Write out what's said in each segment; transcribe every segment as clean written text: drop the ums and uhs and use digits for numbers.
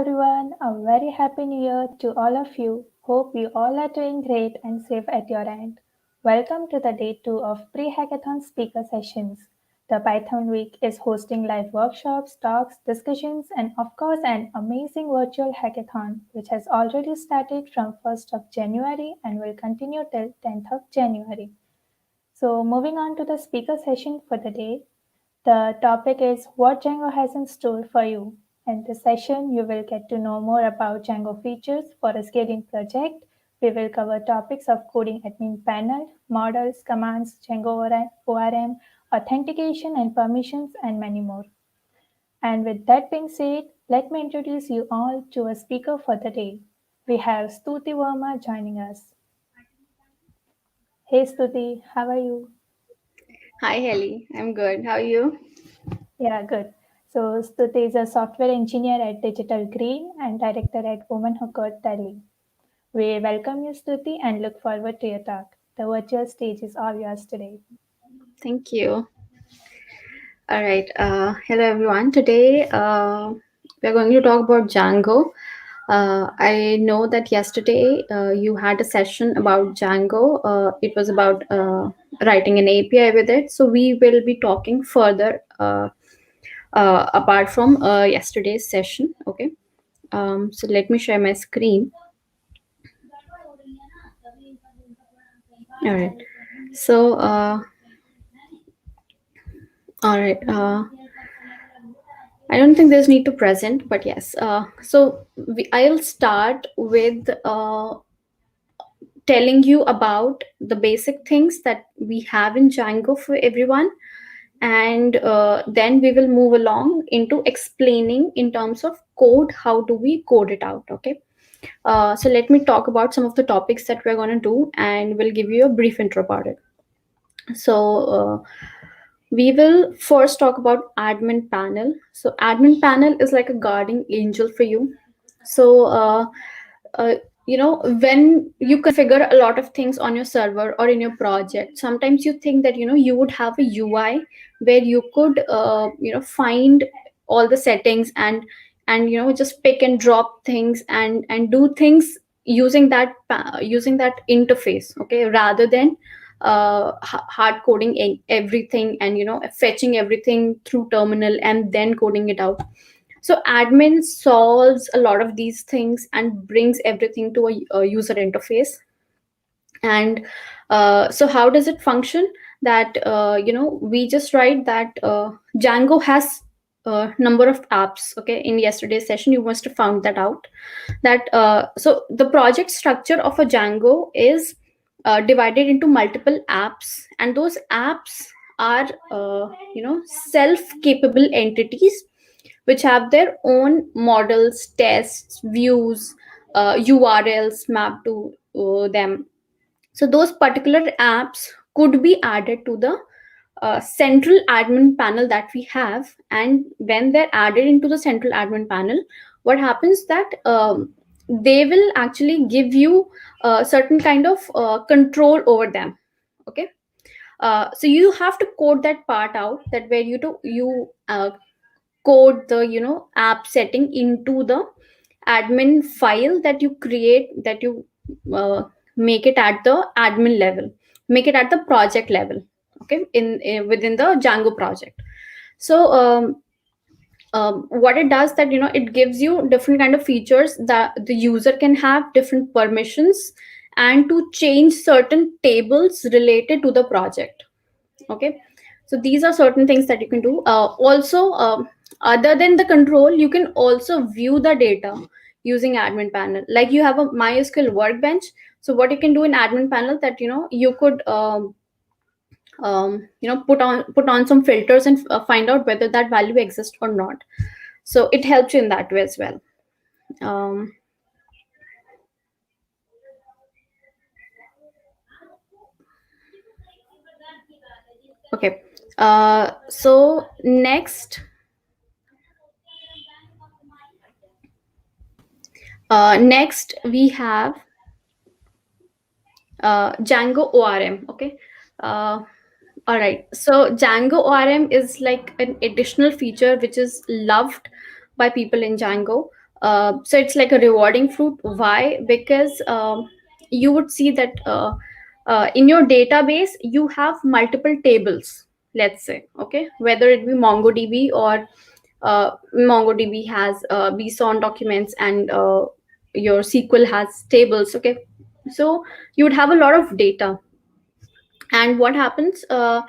everyone, a very happy new year to all of you. Hope you all are doing great and safe at your end. Welcome to the day 2 of pre-hackathon speaker sessions. The Python week is hosting live workshops, talks, discussions, and of course an amazing virtual hackathon which has already started from 1st of January and will continue till 10th of January. So moving on to the speaker session for the day, the topic is what Django has in store for you. In this session, you will get to know more about Django features for a scaling project. We will cover topics of coding admin panel, models, commands, Django ORM, authentication and permissions, and many more. And with that being said, let me introduce you all to a speaker for the day. We have Stuti Verma joining us. Hey Stuti, how are you? Hi, Helly. I'm good. How are you? Yeah, good. So Stuti is a software engineer at Digital Green and director at Women Who Code Delhi. We welcome you, Stuti, and look forward to your talk. The virtual stage is all yours today. Thank you. All right. Hello, everyone. Today, we're going to talk about Django. I know that yesterday you had a session about Django. It was about writing an API with it. So we will be talking further apart from yesterday's session. Okay. So let me share my screen. All right. So, all right. I don't think there's need to present, but yes. I'll start with telling you about the basic things that we have in Django for everyone, and then we will move along into explaining in terms of code. How do we code it out? Okay. So let me talk about some of the topics that we're going to do, and we'll give you a brief intro about it. So. We will first talk about admin panel. So admin panel is like a guardian angel for you. So uh, when you configure a lot of things on your server or in your project, sometimes you think that you would have a UI where you could find all the settings and just pick and drop things and do things using that interface, okay, rather than hard coding everything and fetching everything through terminal and then coding it out. So admin solves a lot of these things and brings everything to a user interface. And so how does it function? That we just write that Django has a number of apps. Okay, in yesterday's session you must have found that out. That so the project structure of a Django is divided into multiple apps, and those apps are self capable entities which have their own models, tests, views, urls mapped to them. So those particular apps could be added to the central admin panel that we have, and when they're added into the central admin panel, what happens that they will actually give you a certain kind of control over them. Okay. So you have to code that part out, that where you code the app setting into the admin file that you create, that you uh, make it at the admin level, make it at the project level. Okay, in within the Django project. So what it does, that it gives you different kind of features, that the user can have different permissions and to change certain tables related to the project. Okay. So these are certain things that you can do. Also, other than the control, you can also view the data using admin panel. Like you have a MySQL workbench. So what you can do in admin panel, that you could put on some filters and find out whether that value exists or not. So it helps you in that way as well. um, okay. So next we have Django ORM. Okay. Uh, all right. So Django ORM is like an additional feature which is loved by people in Django. So it's like a rewarding fruit. Why? Because you would see that in your database you have multiple tables, let's say, okay, whether it be MongoDB or MongoDB has bson documents, and your SQL has tables, okay. So you would have a lot of data, and what happens that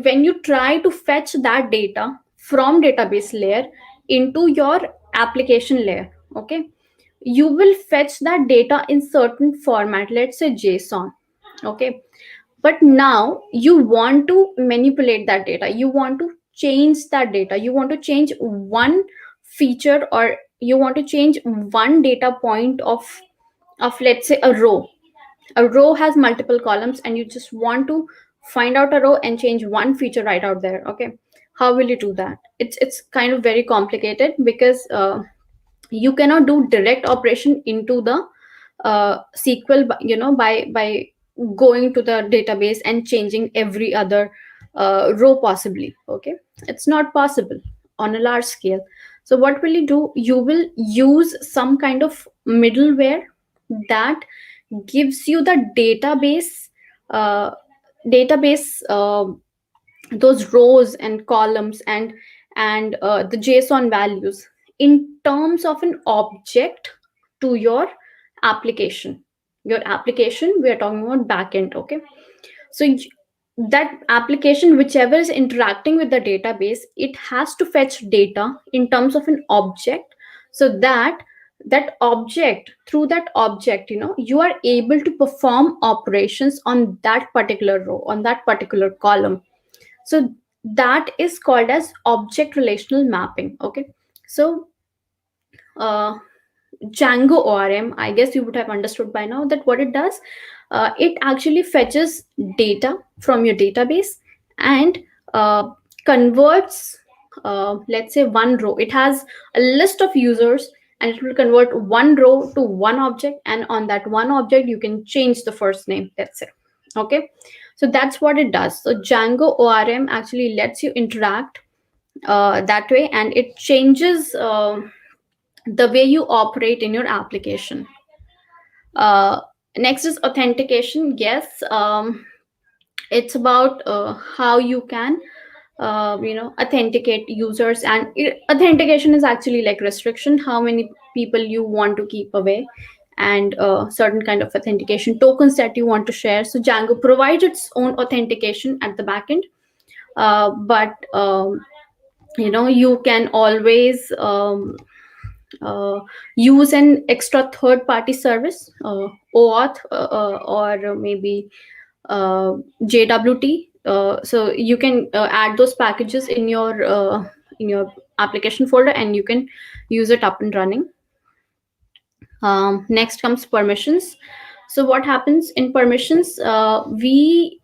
when you try to fetch that data from database layer into your application layer, okay, you will fetch that data in certain format, let's say JSON, okay. But now you want to manipulate that data, you want to change that data, you want to change one feature, or you want to change one data point of let's say a row has multiple columns, and you just want to find out a row and change one feature right out there, okay. How will you do that? It's kind of very complicated, because you cannot do direct operation into the SQL, by going to the database and changing every other row possibly, okay. It's not possible on a large scale. So what will you do? You will use some kind of middleware that gives you the uh, database those rows and columns and the JSON values in terms of an object to your application. Your application, we are talking about backend, okay. So that application, whichever is interacting with the database, it has to fetch data in terms of an object, so that that object, through that object, you are able to perform operations on that particular row, on that particular column. So that is called as object relational mapping, okay. So uh, Django ORM, I guess you would have understood by now that what it does, it actually fetches data from your database and converts, let's say, one row. It has a list of users, and it will convert one row to one object, and on that one object, you can change the first name, let's say. Okay, so that's what it does. So Django ORM actually lets you interact that way, and it changes the way you operate in your application. Uh, Next is authentication. Yes, it's about how you can, authenticate users, and authentication is actually like restriction, how many people you want to keep away, and certain kind of authentication tokens that you want to share. So Django provides its own authentication at the backend, but you can always use an extra third party service, OAuth, or maybe JWT. So you can add those packages in your application folder, and you can use it up and running. Next comes permissions. So what happens in permissions? We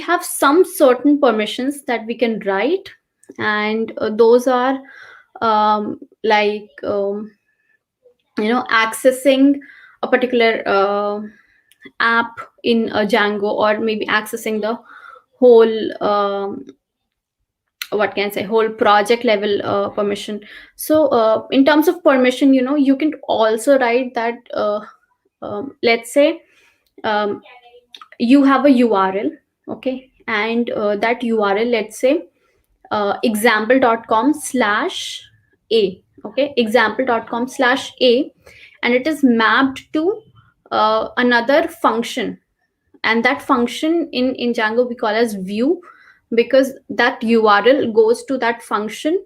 have some certain permissions that we can write, and those are like accessing a particular app in a Django, or maybe accessing the whole what can I say, whole project level permission. So in terms of permission, you can also write that let's say um, you have a URL, okay, and that URL, let's say example.com/a, okay, example.com/a, and it is mapped to another function, and that function in Django we call as view, because that URL goes to that function,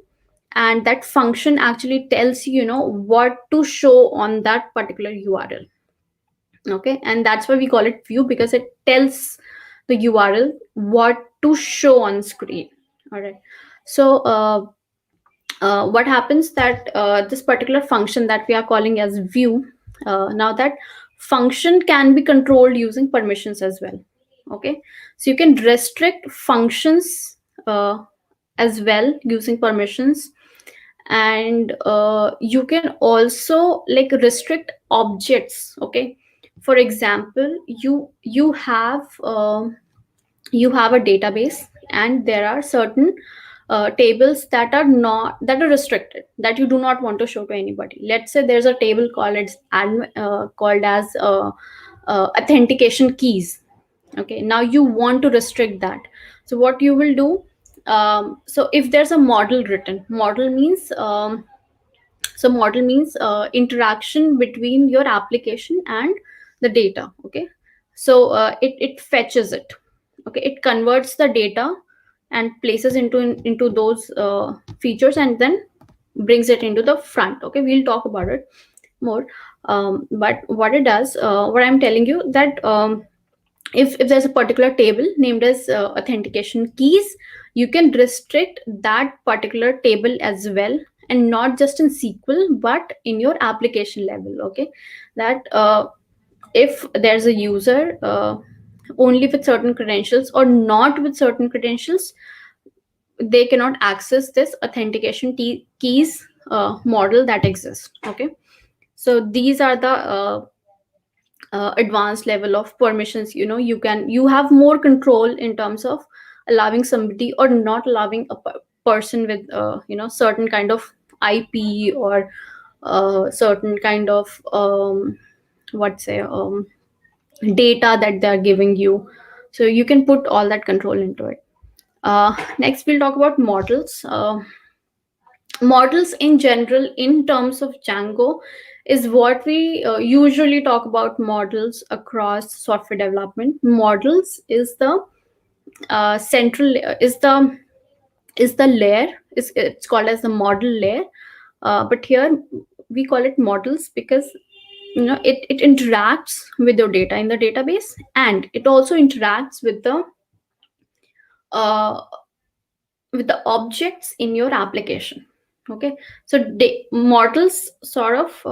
and that function actually tells you, what to show on that particular URL, okay. And that's why we call it view, because it tells the URL what to show on screen. All right. So what happens that this particular function that we are calling as view, now that function can be controlled using permissions as well, okay. So you can restrict functions as well using permissions, and you can also like restrict objects, okay. For example, you have a database, and there are certain tables that are not, that are restricted, that you do not want to show to anybody. Let's say there's a table called as authentication keys. Okay, now you want to restrict that. So what you will do, so if there's a model written, model means interaction between your application and the data. Okay, so it fetches it. Okay, it converts the data and places into those features, and then brings it into the front. Okay, we'll talk about it more. But what it does, what I'm telling you, that if there's a particular table named as authentication keys, you can restrict that particular table as well, and not just in SQL but in your application level. Okay, that if there's a user only with certain credentials or not with certain credentials, they cannot access this authentication keys model that exists. Okay, so these are the advanced level of permissions. You have more control in terms of allowing somebody or not allowing a person with certain kind of IP, or certain kind of what say data that they are giving you. So you can put all that control into it. Next we'll talk about models. Models in general, in terms of Django, is what we usually talk about. Models across software development, models is the central is the layer, it's called as the model layer. But here we call it models because it interacts with your data in the database, and it also interacts uh, with the objects in your application. Okay, so models sort of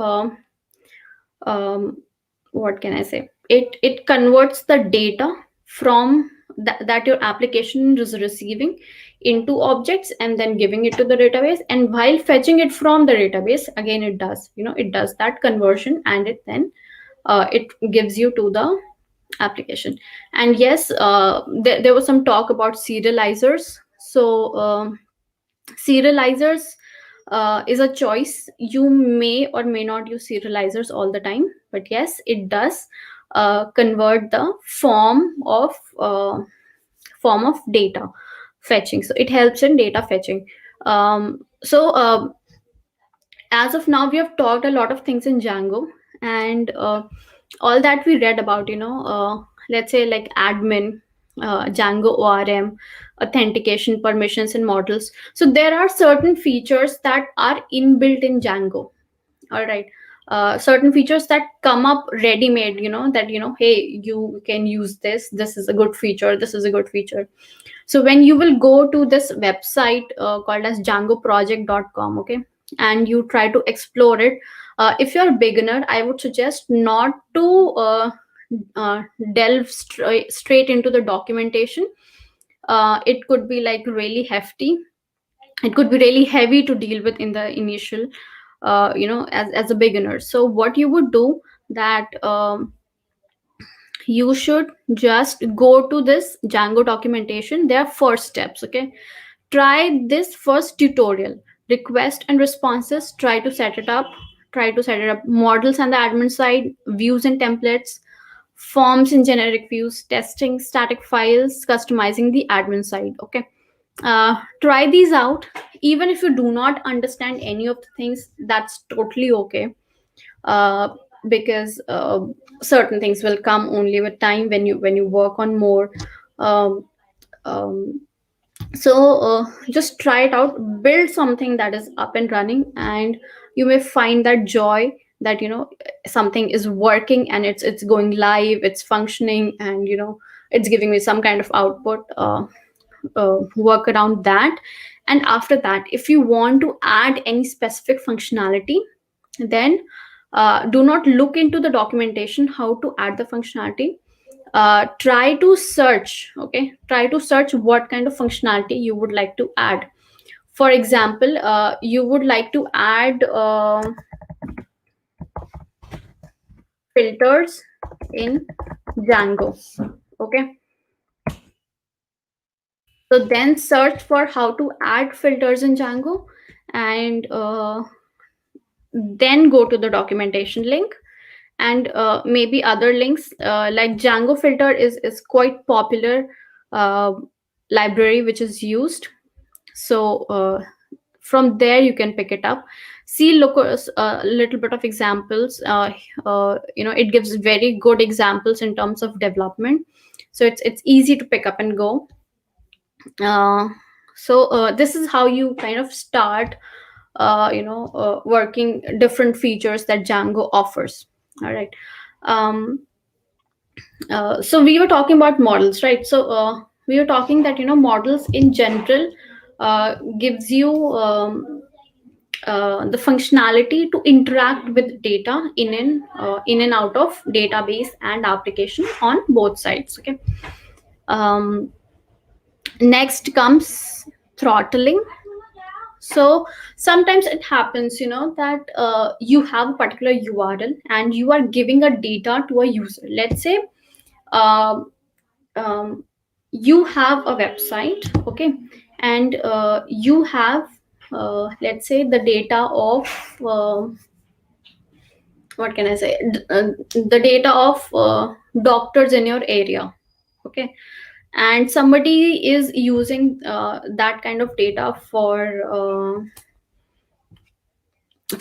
what can I say, it converts the data from that your application is receiving into objects, and then giving it to the database. And while fetching it from the database, again it does that conversion, and it gives you to the application. And yes, there was some talk about serializers. So serializers is a choice. You may or may not use serializers all the time, but yes, it does convert the form of data fetching. So it helps in data fetching. As of now, we have talked a lot of things in Django, and all that we read about, let's say like admin, Django ORM, authentication, permissions, and models. So there are certain features that are inbuilt in Django. All right. Certain features that come up ready made, that hey, you can use this. This is a good feature. This is a good feature. So when you will go to this website called as djangoproject.com, okay, and you try to explore it, if you're a beginner, I would suggest not to uh, delve straight into the documentation. It could be like really hefty. It could be really heavy to deal with in the initial, as a beginner. So what you would do, that you should just go to this Django documentation. There are 4 steps. Okay, try this first tutorial, request and responses. Try to set it up. Models on the admin side, views and templates, forms in generic views, testing static files, customizing the admin side. Okay, try these out. Even if you do not understand any of the things, that's totally okay. uh, because certain things will come only with time, when you work on more. um, um, so just try it out, build something that is up and running, and you may find that joy, that something is working, and it's going live, it's functioning, and it's giving me some kind of output. Work around that. And after that, if you want to add any specific functionality, then do not look into the documentation how to add the functionality. Try to search. Okay, try to search what kind of functionality you would like to add. For example, you would like to add filters in Django. Okay, So then search for how to add filters in Django, and then go to the documentation link, and maybe other links, like Django filter is quite popular uh, library which is used. So from there you can pick it up, see, look a little bit of examples. It gives very good examples in terms of development, so it's easy to pick up and go. This is how you kind of start working different features that Django offers. All right. um, so we were talking about models, right? So we were talking that models in general gives you the functionality to interact with data in and out of database and application on both sides. Okay. um, Next comes throttling. So sometimes it happens, that you have a particular URL and you are giving a data to a user. Let's say um, um, you have a website, okay, and you have, let's say, the data of what can I say, the data of doctors in your area, okay, and somebody is using that kind of data for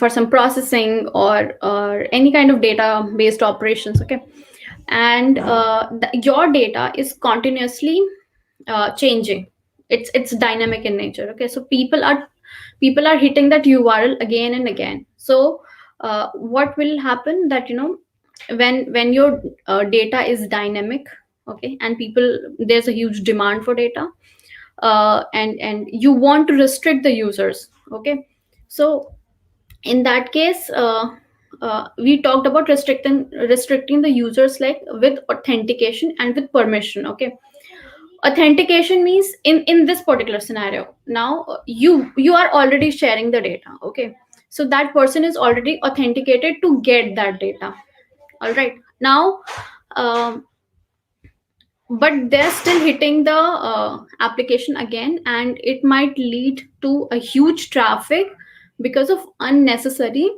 some processing or any kind of data based operations, okay, and your data is continuously changing. It's dynamic in nature, okay, so people are hitting that URL again and again. So what will happen that when your data is dynamic, okay, and people, there's a huge demand for data, and you want to restrict the users, okay. So in that case, we talked about restricting the users, like with authentication and with permission, okay. Authentication means in this particular scenario, now you are already sharing the data, okay, so that person is already authenticated to get that data. All right. Now um, but they're still hitting the application again, and it might lead to a huge traffic because of unnecessary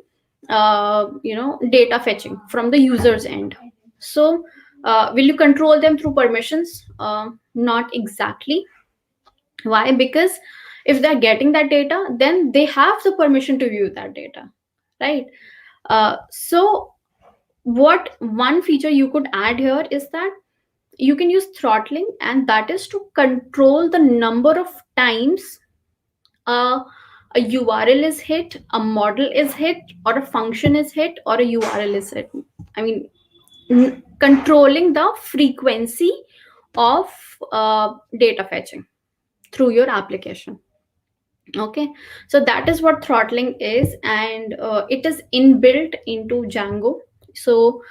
data fetching from the user's end. So will you control them through permissions? Not exactly. Why? Because if they're getting that data, then they have the permission to view that data, right? So what one feature you could add here is that you can use throttling, and that is to control the number of times uh, a URL is hit, a model is hit, or a function is hit, or a URL is hit. I mean, controlling the frequency of data fetching through your application. Okay, so that is what throttling is, and it is inbuilt into Django. So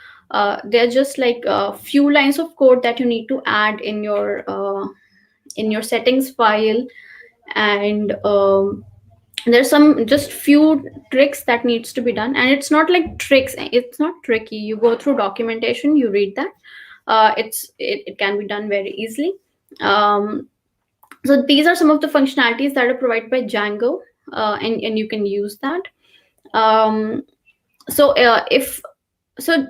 they're just like a few lines of code that you need to add in your settings file, and there's some just few tricks that needs to be done, and it's not like tricks, it's not tricky. You go through documentation, you read that. It can be done very easily. um, so these are some of the functionalities that are provided by Django, and you can use that. um, so if so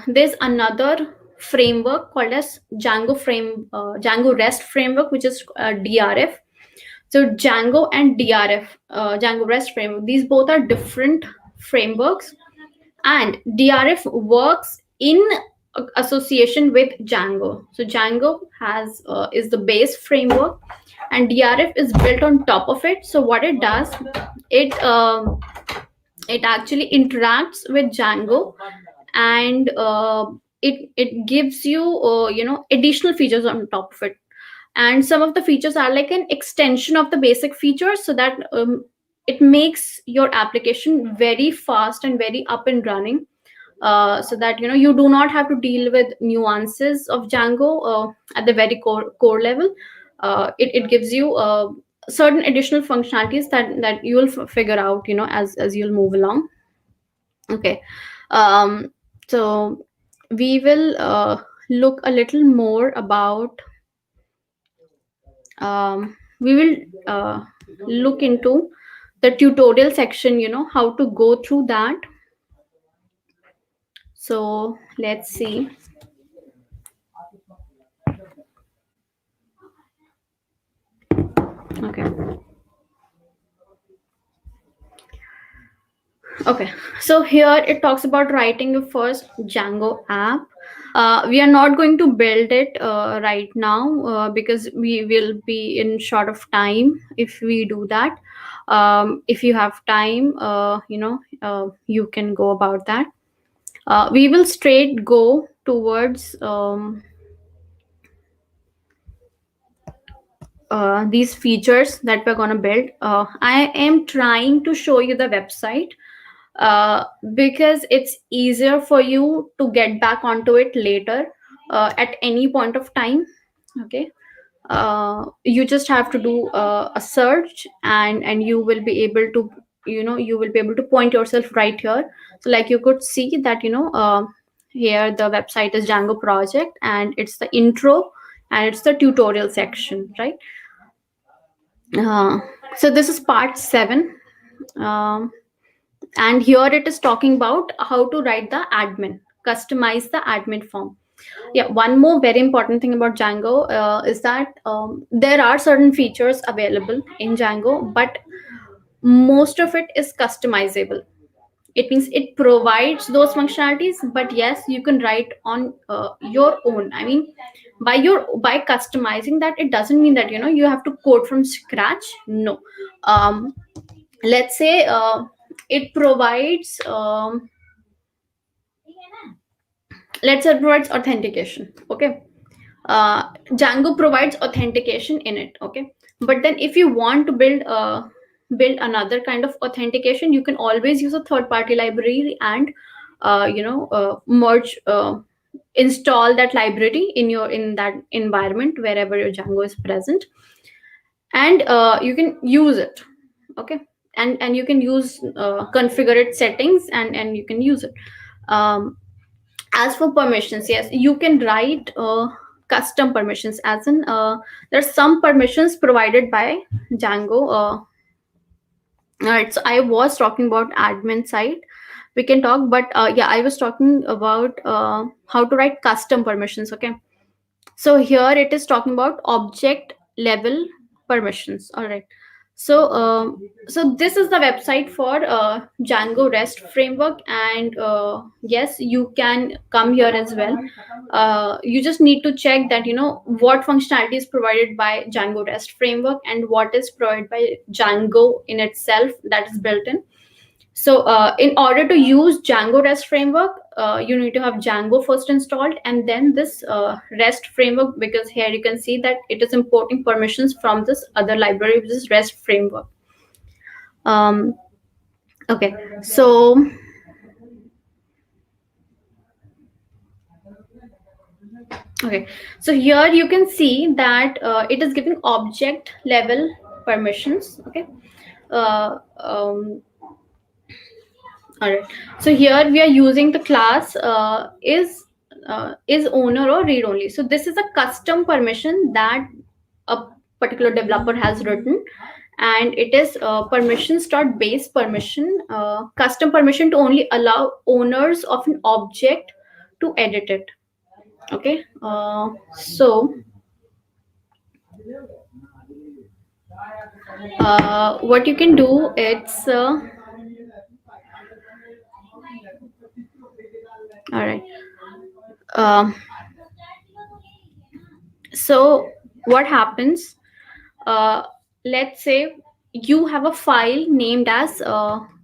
There's another framework called as Django REST framework, which is DRF. So Django and DRF, Django REST framework, these both are different frameworks, and DRF works in association with Django. So Django has is the base framework, and DRF is built on top of it. So what it does, it it actually interacts with Django, and it gives you additional features on top of it. And some of the features are like an extension of the basic features, so that it makes your application very fast and very up and running, so that you do not have to deal with nuances of Django at the very core level. It gives you certain additional functionalities that you will figure out as you'll move along. Okay. um, so we will look a little more about we will look into the tutorial section, how to go through that. So let's see. Okay. Okay, so here it talks about writing your first Django app. We are not going to build it right now because we will be in short of time if we do that. If you have time, you can go about that. We will straight go towards these features that we're going to build. I am trying to show you the website because it's easier for you to get back onto it later at any point of time. Okay, you just have to do a search, and you will be able to, you will be able to point yourself right here. So like you could see that, here the website is Django project, and it's the intro and it's the tutorial section, right? uh, so this is part 7. um, and here it is talking about how to write the admin, customize the admin form. Yeah, one more very important thing about Django is that there are certain features available in Django, but most of it is customizable. It means it provides those functionalities, but yes, you can write on your own. I mean, by customizing that, it doesn't mean that you have to code from scratch. No. Let's say it provides let's say it provides authentication. Okay, Django provides authentication in it. Okay, but then if you want to build another kind of authentication, you can always use a third party library and merge, install that library in that environment wherever your Django is present, and you can use it. Okay, and you can use configure it settings, and you can use it. As for permissions, yes, you can write custom permissions, as in there's some permissions provided by Django. All right, so I was talking about admin side. We can talk, but yeah, I was talking about how to write custom permissions. Okay, so here it is talking about object level permissions. All right, so so this is the website for Django REST framework, and yes, you can come here as well. You just need to check that what functionality is provided by Django REST framework and what is provided by Django in itself, that is built in. So in order to use Django REST framework, you need to have Django first installed, and then this REST framework, because here you can see that it is importing permissions from this other library, which is REST framework. Um, okay, so okay, so here you can see that it is giving object level permissions. Okay. Uh, um, all right, so here we are using the class is owner or read only. So this is a custom permission that a particular developer has written, and it is permissions dot base permission, custom permission to only allow owners of an object to edit it. Okay, so what you can do, it's all right. um, so what happens, uh, let's say you have a file named as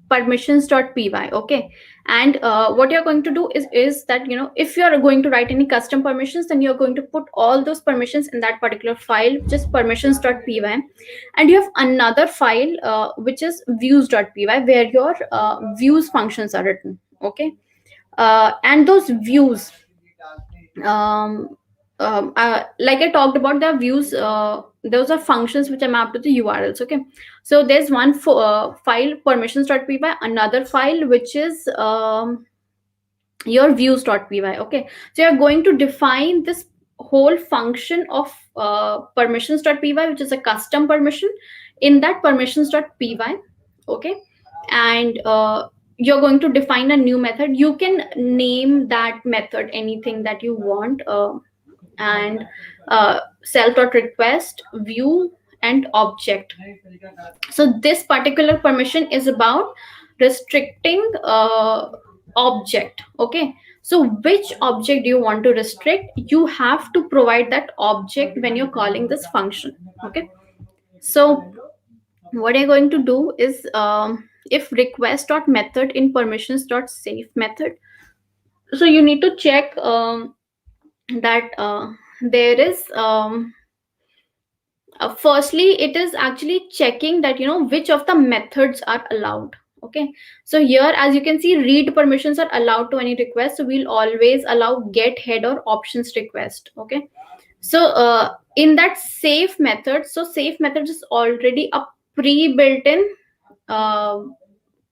permissions.py. Okay, and what you're going to do is that if you're going to write any custom permissions, then you're going to put all those permissions in that particular file, just permissions.py, and you have another file which is views.py, where your views functions are written. Okay, and those views, um, like I talked about, the views, those are functions which are mapped to the URLs. Okay, so there's one file permissions.py, another file which is your views.py. Okay, so you're going to define this whole function of permissions.py, which is a custom permission. In that permissions.py, okay, and you're going to define a new method. You can name that method anything that you want, and self.request, view, and object. So this particular permission is about restricting object. Okay, so which object do you want to restrict? You have to provide that object when you're calling this function. Okay, so what you're going to do is, if request.method in permissions.safe method, so you need to check that there is firstly, it is actually checking that, which of the methods are allowed. Okay, so here, as you can see, read permissions are allowed to any request, so we'll always allow get header options request. Okay, so in that safe method, so safe method is already a pre-built in uh,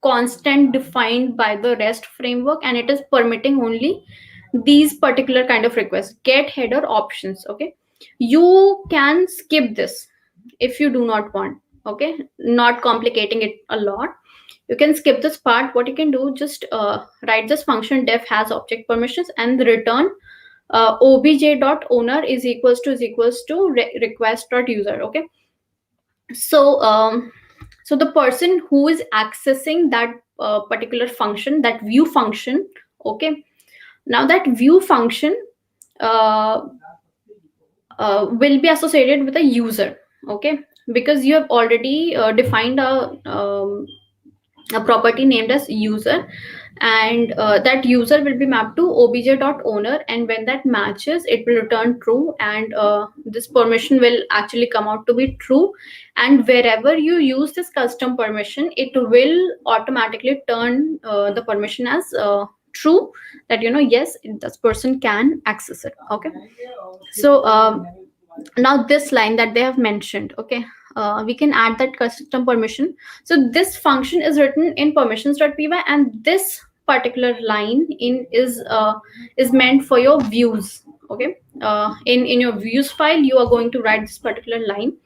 constant defined by the REST framework, and it is permitting only these particular kind of requests, get header options. Okay, you can skip this if you do not want. Okay, not complicating it a lot, you can skip this part. What you can do, just write this function def has object permissions and return obj.owner is equals to request.user. Okay, so so the person who is accessing that particular function, that view function. Okay, now that view function uh, will be associated with a user. Okay, because you have already defined a property named as user, and that user will be mapped to obj.owner, and when that matches it will return true, and this permission will actually come out to be true, and wherever you use this custom permission, it will automatically turn the permission as true, that yes, this person can access it. Okay, so now this line that they have mentioned, okay, we can add that custom permission. So this function is written in permissions.py, and this particular line is meant for your views. Okay, in your views file you are going to write this particular line.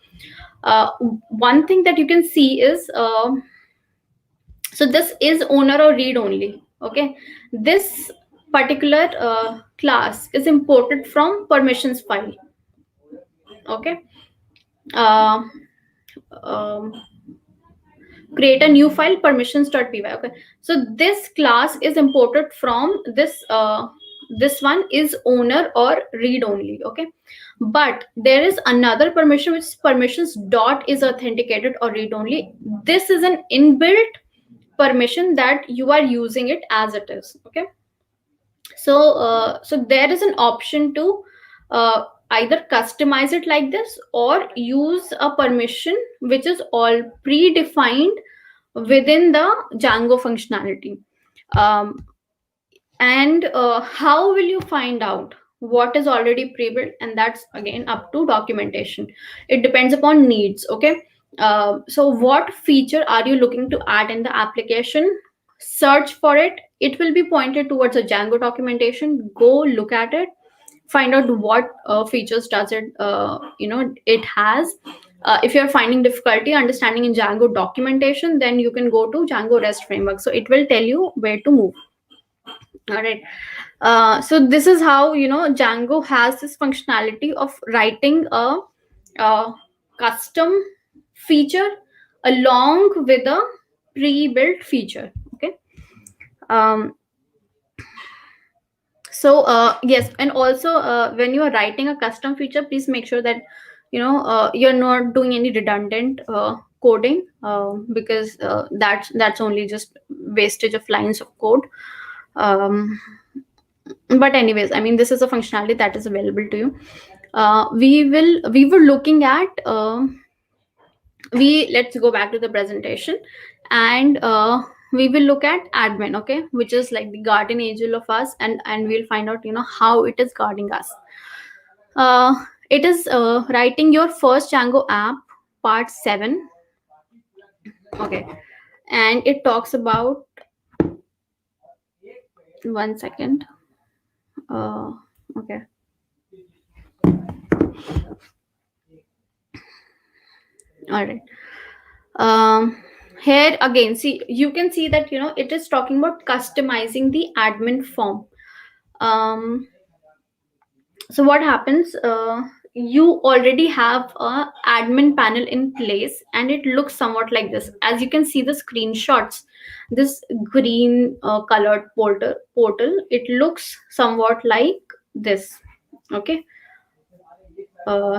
One thing that you can see is, so this is owner or read only. Okay, this particular class is imported from permissions file. Okay, uh, um, create a new file permissions.py. Okay, so this class is imported from this one is owner or read only. Okay, but there is another permission which is permissions dot is authenticated or read only. This is an inbuilt permission that you are using it as it is. Okay, so so there is an option to either customize it like this or use a permission which is all predefined within the Django functionality. um, and how will you find out what is already pre-built? And that's again up to documentation. It depends upon needs. Okay, so what feature are you looking to add in the application? Search for it. It will be pointed towards a Django documentation. Go look at it, find out what features does it it has. If you're finding difficulty understanding in Django documentation, then you can go to Django REST framework, so it will tell you where to move. All right, so this is how Django has this functionality of writing a custom feature along with a pre-built feature. Okay, um, so yes, and also when you are writing a custom feature, please make sure that you're not doing any redundant coding, because that's only just wastage of lines of code. um, but anyways, I mean, this is a functionality that is available to you. We were looking at we let's go back to the presentation, and we will look at admin. Okay, which is like the guardian angel of us, and we'll find out how it is guarding us. It is writing your first Django app, part 7. Okay, and it talks about, one second. uh, okay, All right. um Here again, see, you can see that, it is talking about customizing the admin form. um so what happens, you already have a admin panel in place, and it looks somewhat like this. As you can see the screenshots, this green colored portal, it looks somewhat like this. Okay.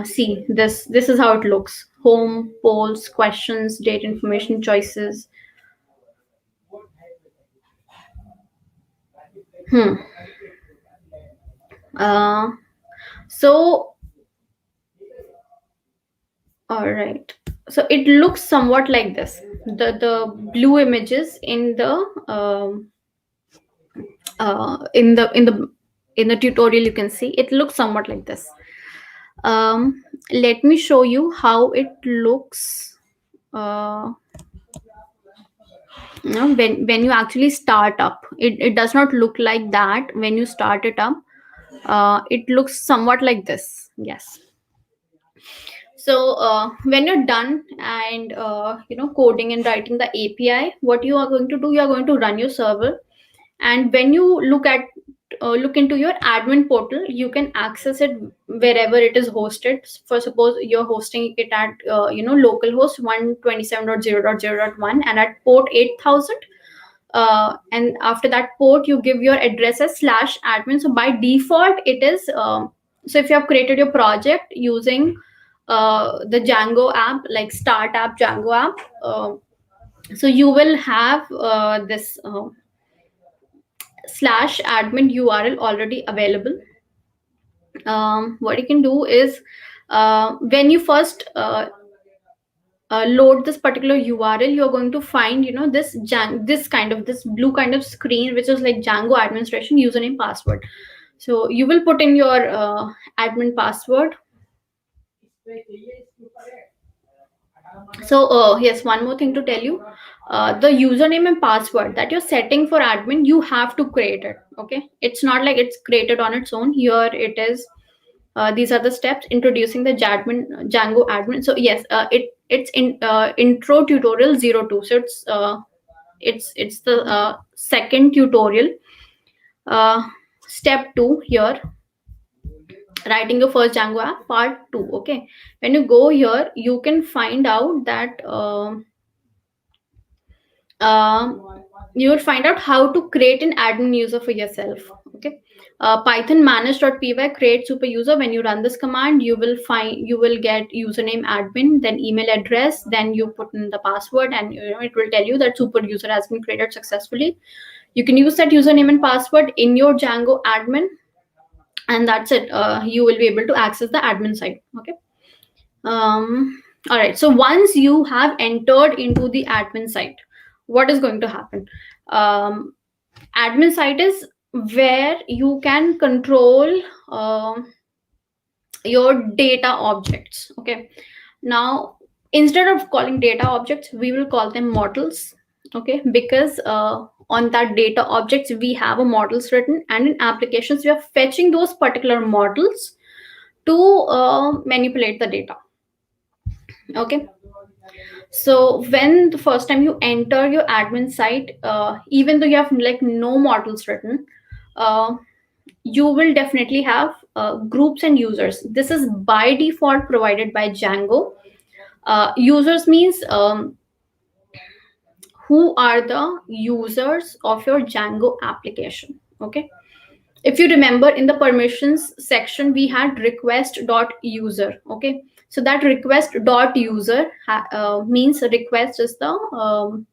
See, this is how it looks: home, polls, questions, date information, choices. Hmm. uh, so all right, so it looks somewhat like this. The blue images in the in the tutorial, you can see it looks somewhat like this. Let me show you how it looks. uh, when you actually start up, it does not look like that. When you start it up, it looks somewhat like this. Yes. So when you're done and coding and writing the API, what you are going to do, you are going to run your server. And when you look into your admin portal, you can access it wherever it is hosted. For suppose you're hosting it at localhost 127.0.0.1 and at port 8000. And after that port, you give your address as /admin. So by default it is, so if you have created your project using the Django app, like start app Django app, so you will have this /admin URL already available. What you can do is, when you first load this particular URL, you're going to find, this blue kind of screen, which is like Django administration username password. So you will put in your admin password. So yes, one more thing to tell you. The username and password that you're setting for admin, you have to create it. Okay, it's not like it's created on its own. Here it is. These are the steps introducing the Django admin. So yes, it's in intro tutorial 02. So it's the second tutorial. Step 2 here, writing your first Django app, part 2. Okay, when you go here, you can find out that you will find out how to create an admin user for yourself. Okay. Python manage.py create super user. When you run this command, you will get username admin, then email address, then you put in the password, and it will tell you that super user has been created successfully. You can use that username and password in your Django admin, and that's it. You will be able to access the admin side. Okay. All right, so once you have entered into the admin site, what is going to happen? um, Admin site is where you can control your data objects. Okay, now instead of calling data objects, we will call them models. Okay, because on that data objects we have a models written, and in applications we are fetching those particular models to manipulate the data. Okay. So when the first time you enter your admin site, even though you have like no models written, uh, you will definitely have groups and users. This is by default provided by Django. Users means who are the users of your Django application. Okay. If you remember, in the permissions section we had request.user. Okay, so that request.user means request is the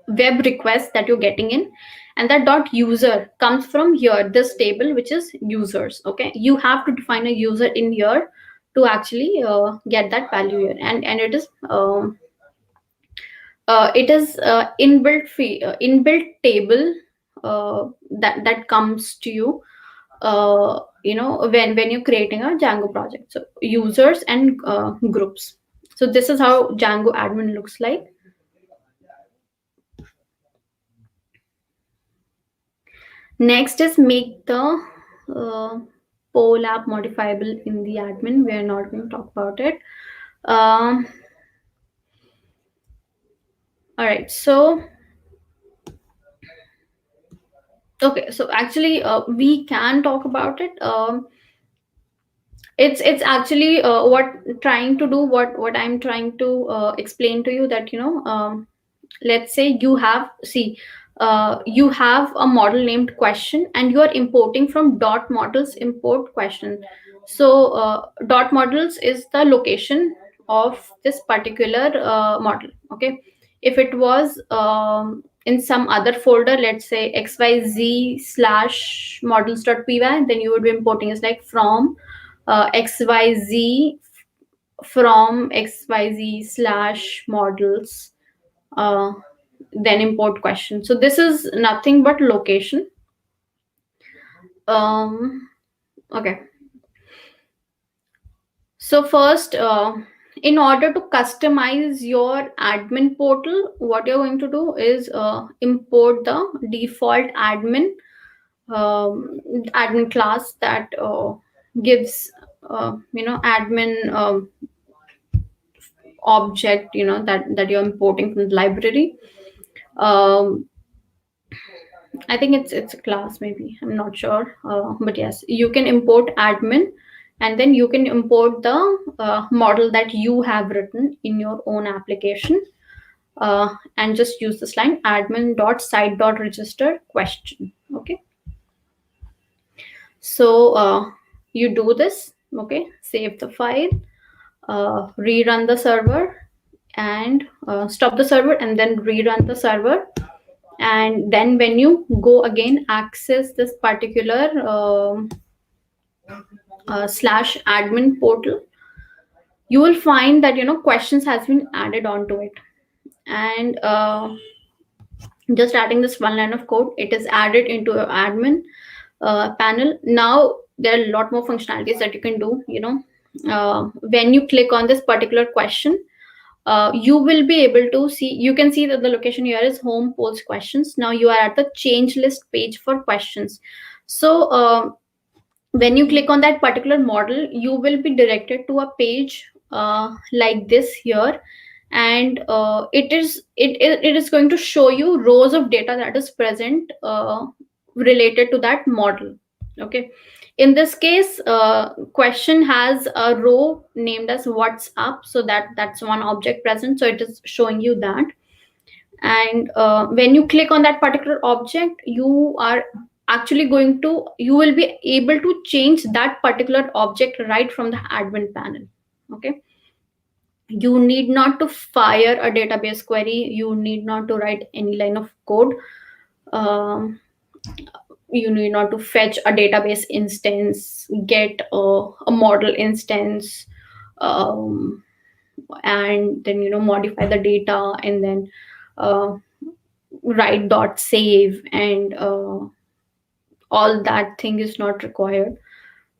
web request that you're getting in, and that dot user comes from here, this table, which is users. Okay, you have to define a user in here to actually get that value here, and it is inbuilt table that comes to you, when you're creating a Django project. So users and groups. So this is how Django admin looks like. Next is make the poll app modifiable in the admin. We are not going to talk about it. Um, all right, so okay, so actually we can talk about it. It's actually what I'm trying to explain to you, that let's say you have a model named question, and you are importing from dot models import question. So dot models is the location of this particular model. Okay, if it was in some other folder, let's say xyz slash models.py, then you would be importing is like from xyz, from xyz slash models, uh, then import question. So this is nothing but location. Okay, so first, in order to customize your admin portal, what you're going to do is import the default admin class that gives admin object, that you're importing from the library. um, I think it's a class, maybe, I'm not sure, but yes, you can import admin, and then you can import the model that you have written in your own application, and just use this line admin dot site dot register question. Okay, so you do this. Okay, save the file, rerun the server, and stop the server, and then rerun the server. And then when you go again access this particular slash admin portal, you will find that questions has been added onto it. And just adding this one line of code, it is added into your admin panel. Now there are a lot more functionalities that you can do. When you click on this particular question, you will be able to see, you can see that the location here is home polls questions. Now you are at the change list page for questions. So when you click on that particular model, you will be directed to a page like this here. And it is going to show you rows of data that is present related to that model. Okay, in this case, question has a row named as what's up, so that's one object present, so it is showing you that. And when you click on that particular object, you are actually you will be able to change that particular object right from the admin panel. Okay, you need not to fire a database query, you need not to write any line of code. um, you need not to fetch a database instance, get a model instance, um, and then modify the data, and then uh, write dot save, and all that thing is not required.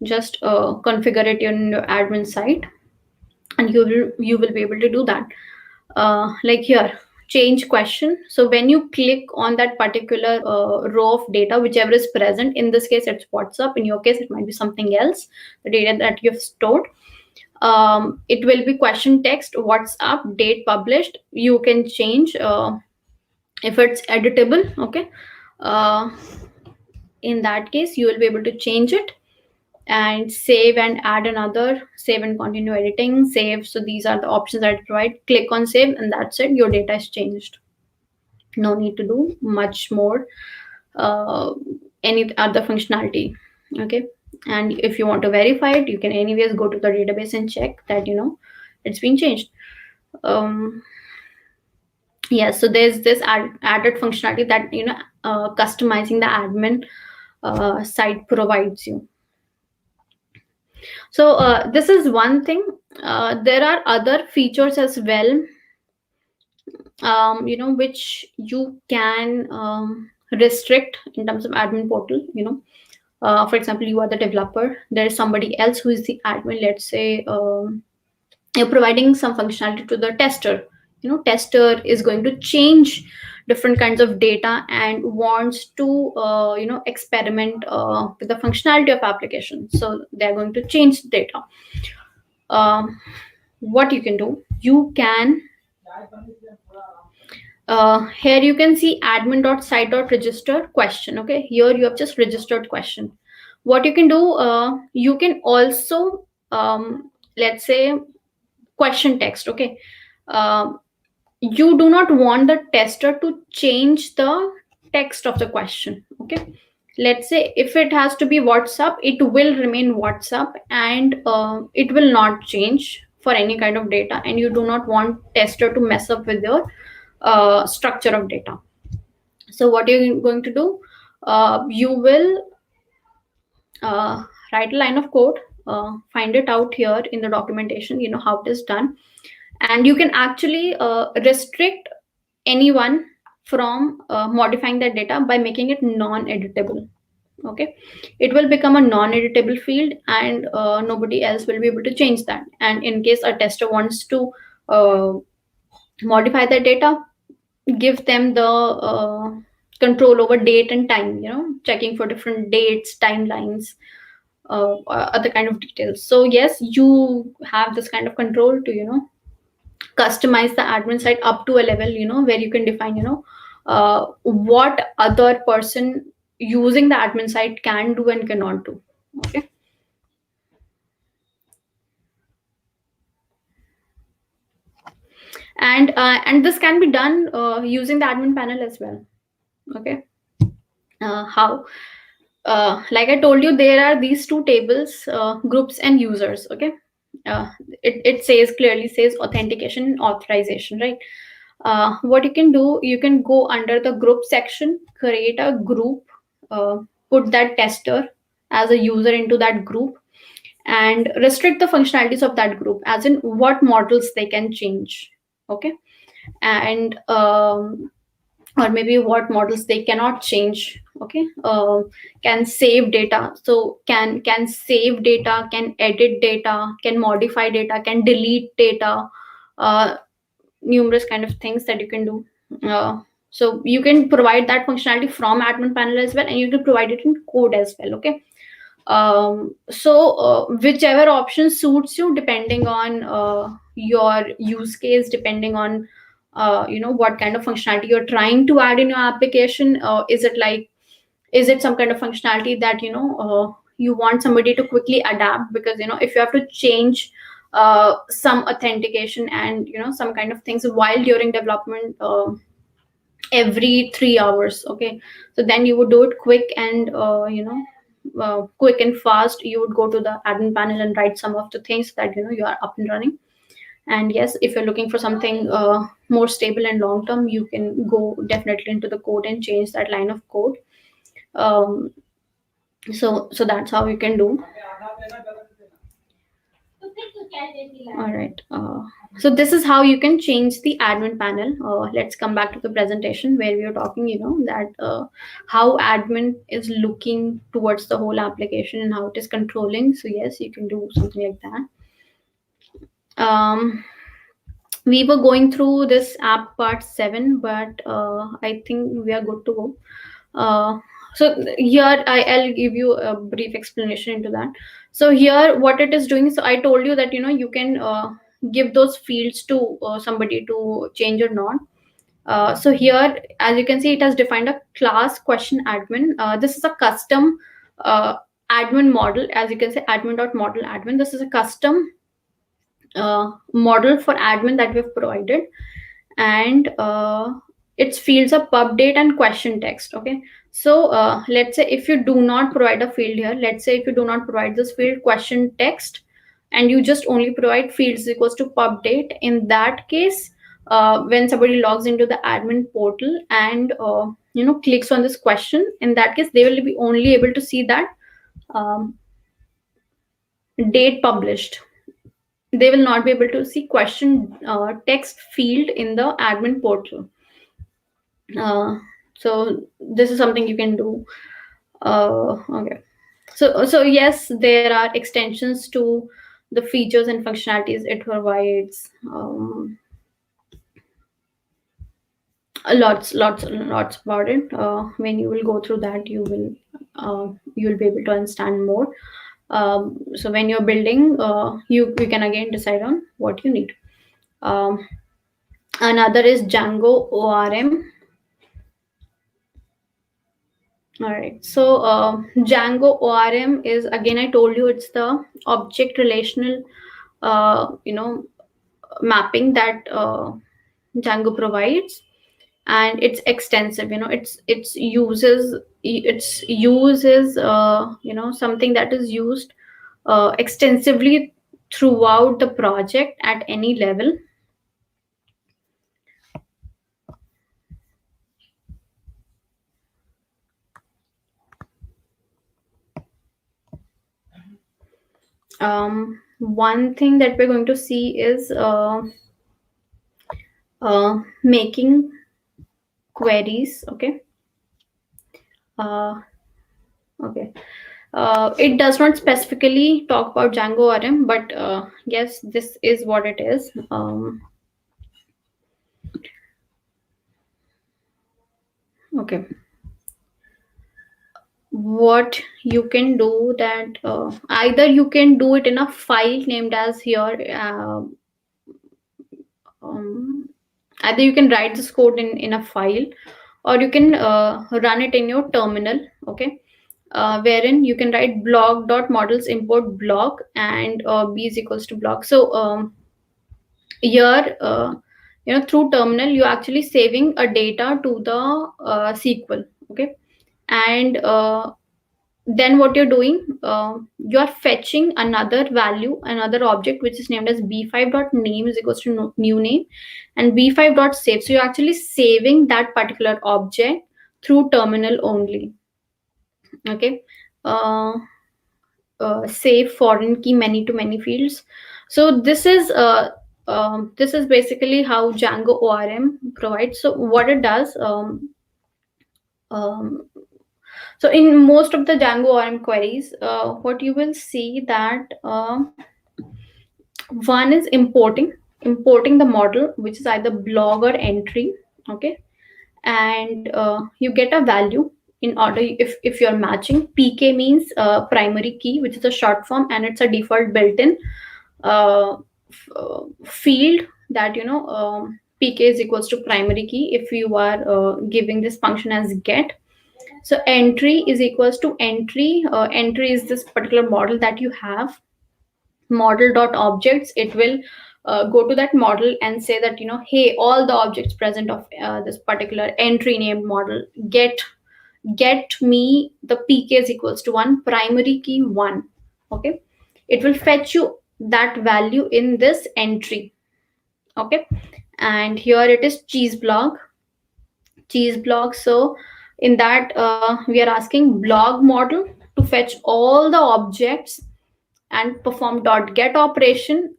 Just configure it in your admin site, and you will be able to do that. Like here, change question. So when you click on that particular row of data, whichever is present, in this case it's what's up, in your case it might be something else, the data that you've stored. It will be question text, what's up, date published. You can change if it's editable. Okay, uh, in that case you will be able to change it, and save and add another, save and continue editing, save. So these are the options that I provide. Click on save, and that's it, your data is changed. No need to do much more uh, any other functionality. Okay, and if you want to verify it, you can anyways go to the database and check that it's been changed. Yeah, so there's this added functionality that customizing the admin site provides you. So this is one thing. There are other features as well, which you can restrict in terms of admin portal. For example, you are the developer, there is somebody else who is the admin. Let's say you're providing some functionality to the tester. Tester is going to change different kinds of data and wants to experiment with the functionality of application. So they're going to change the data. What you can do, you can here you can see admin.site.register question. Okay, here you have just registered question. What you can do, you can also let's say question text. Okay, um, you do not want the tester to change the text of the question. Okay, let's say if it has to be WhatsApp, it will remain WhatsApp, and it will not change for any kind of data, and you do not want tester to mess up with your structure of data. So what you're going to do, you will write a line of code, find it out here in the documentation, you know how it is done, and you can actually restrict anyone from modifying that data by making it non-editable. Okay, it will become a non-editable field, and nobody else will be able to change that. And in case a tester wants to uh, modify that data, give them the control over date and time, you know, checking for different dates, timelines, other kind of details. So yes, you have this kind of control to, you know, customize the admin site up to a level, you know, where you can define, you know, what other person using the admin site can do and cannot do. Okay, and this can be done using the admin panel as well. Okay, how? Like I told you, there are these two tables, groups and users. Okay, it says clearly says authentication and authorization, right? What you can do, you can go under the group section, create a group, uh, put that tester as a user into that group, and restrict the functionalities of that group, as in what models they can change. Okay, and or maybe what models they cannot change. Okay, can save data, so can save data, can edit data, can modify data, can delete data, uh, numerous kind of things that you can do. So you can provide that functionality from admin panel as well, and you can provide it in code as well. Okay, whichever option suits you, depending on your use case, depending on what kind of functionality you're trying to add in your application. Is it some kind of functionality that you want somebody to quickly adapt, because if you have to change some authentication and some kind of things while during development, every 3 hours. Okay, so then you would do it quick and quick and fast. You would go to the admin panel and write some of the things that you are up and running. And yes, if you're looking for something more stable and long term, you can go definitely into the code and change that line of code. Um, so that's how you can do. All right. So this is how you can change the admin panel. Let's come back to the presentation where we are talking, that how admin is looking towards the whole application and how it is controlling. So yes, you can do something like that. We were going through this app part 7, but I think we are good to go. So here I'll give you a brief explanation into that. So here what it is doing, so I told you that you can give those fields to somebody to change or not. So here, as you can see, it has defined a class question admin. This is a custom admin model. As you can say, admin.model admin. This is a custom model for admin that we've provided, and its fields are pub date and question text. Okay, so let's say if you do not provide a field here, let's say if you do not provide this field question text, and you just only provide fields equals to pub date, in that case, when somebody logs into the admin portal and clicks on this question, in that case they will be only able to see that date published. They will not be able to see question text field in the admin portal. So this is something you can do. Okay, so yes, there are extensions to the features and functionalities it provides. Lots about it. When you will go through that, you will be able to understand more. So when you're building, you can again decide on what you need. um, Another is Django ORM. All right. So Django ORM is, again, I told you, it's the object relational, you know, mapping that Django provides, and it's extensive. You know, its use is something that is used extensively throughout the project at any level. One thing that we're going to see is making queries. Okay. uh, okay. It does not specifically talk about Django RM, but yes, this is what it is. Okay. What you can do, that either you can do it in a file named as here, um, either you can write this code in a file, or you can run it in your terminal. Okay. Wherein you can write blog.models import blog, and b is equals to blog. So here, through terminal, you're actually saving a data to the SQL. Okay. And then what you're doing, you're fetching another value, another object, which is named as b5.name is equals to new name, and b5.save. So you're actually saving that particular object through terminal only. Okay. uh, Save foreign key many to many fields. So this is basically how Django ORM provides. So what it does, um, so in most of the Django ORM queries, what you will see that one is importing the model, which is either blog or entry. Okay. And you get a value in order, if you're matching. PK means primary key, which is a short form, and it's a default built-in field that PK is equals to primary key if you are giving this function as get. So entry is equals to entry. Entry is this particular model that you have, model dot objects. It will go to that model and say that, hey, all the objects present of this particular entry named model, get me the PK is equals to 1, primary key 1. Okay. It will fetch you that value in this entry. Okay. And here it is cheese block. So in that, we are asking blog model to fetch all the objects and perform dot get operation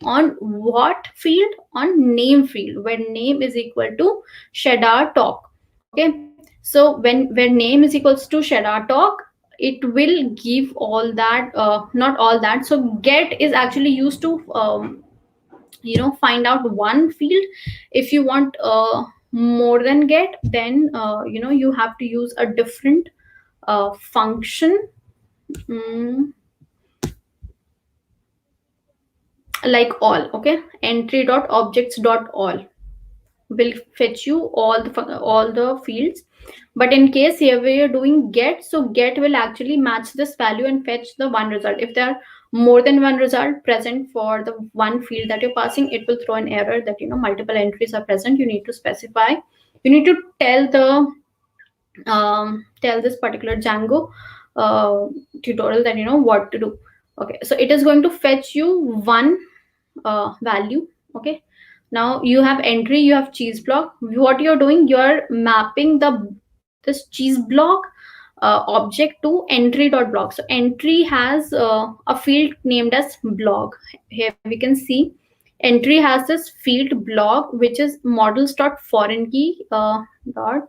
on what field? On name field, where name is equal to Shedar talk. Okay. So where name is equals to Shedar talk, it will give all that, not all that. So get is actually used to find out one field. If you want more than get, then you have to use a different function. mm, like all. Okay. Entry dot objects dot all will fetch you all the fields. But in case here we are doing get, so get will actually match this value and fetch the one result. If there are more than one result present for the one field that you're passing, it will throw an error that multiple entries are present. You need to specify, you need to tell this particular Django tutorial that what to do. Okay. So it is going to fetch you one value. Okay. Now you have entry, you have cheese block. What you're doing, you're mapping this cheese block object to entry dot block. So entry has a field named as blog. Here we can see entry has this field blog, which is models dot foreign key dot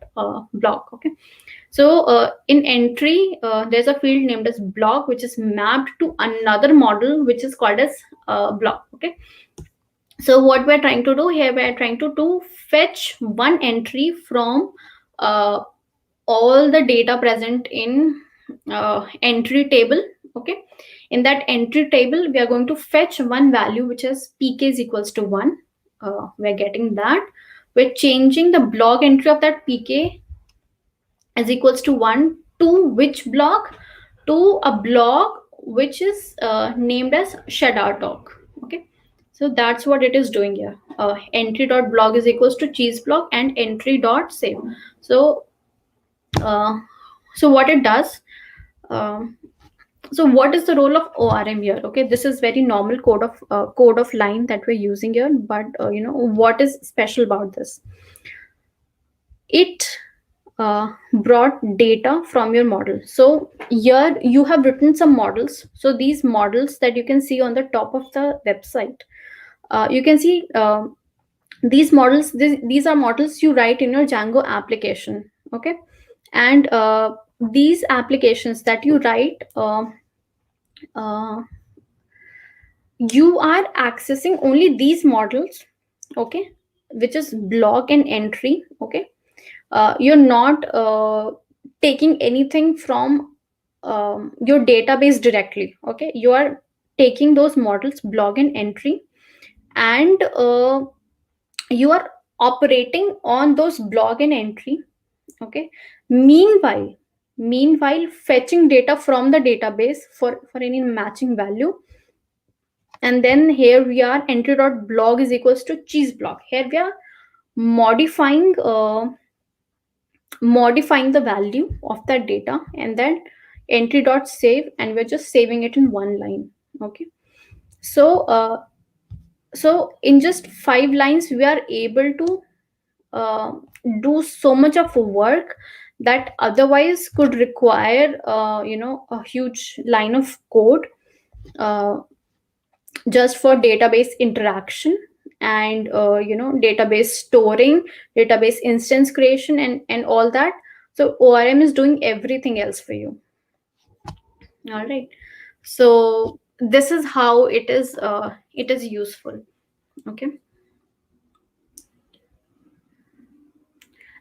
block. Okay. So in entry, there's a field named as block, which is mapped to another model, which is called as block. Okay. So what we're trying to do here, we're trying to fetch one entry from uh, all the data present in entry table. Okay, in that entry table we are going to fetch one value, which is pk is equals to 1. We're getting that. We're changing the block entry of that pk is equals to 1 to which block? To a block which is named as shadow talk. Okay, so that's what it is doing here. Entry dot block is equals to cheese block and entry dot save. So uh, so what it does, um, so what is the role of orm here? Okay, this is very normal code of line that we're using here, but what is special about this? It brought data from your model. So here you have written some models. So these models that you can see on the top of the website, you can see these models. These are models you write in your Django application. Okay, and these applications that you write, uh, you are accessing only these models. Okay, which is block and entry. Okay, you're not taking anything from your database directly. Okay, you are taking those models block and entry, and you are operating on those block and entry. Okay, meanwhile fetching data from the database for any matching value. And then here we are, entry dot blog is equals to cheese block. Here we are modifying modifying the value of that data, and then entry dot save, and we're just saving it in one line. Okay, so so in just 5 lines we are able to uh, do so much of work that otherwise could require a huge line of code, uh, just for database interaction, and database storing, database instance creation, and all that. So orm is doing everything else for you. All right, so this is how it is useful. Okay,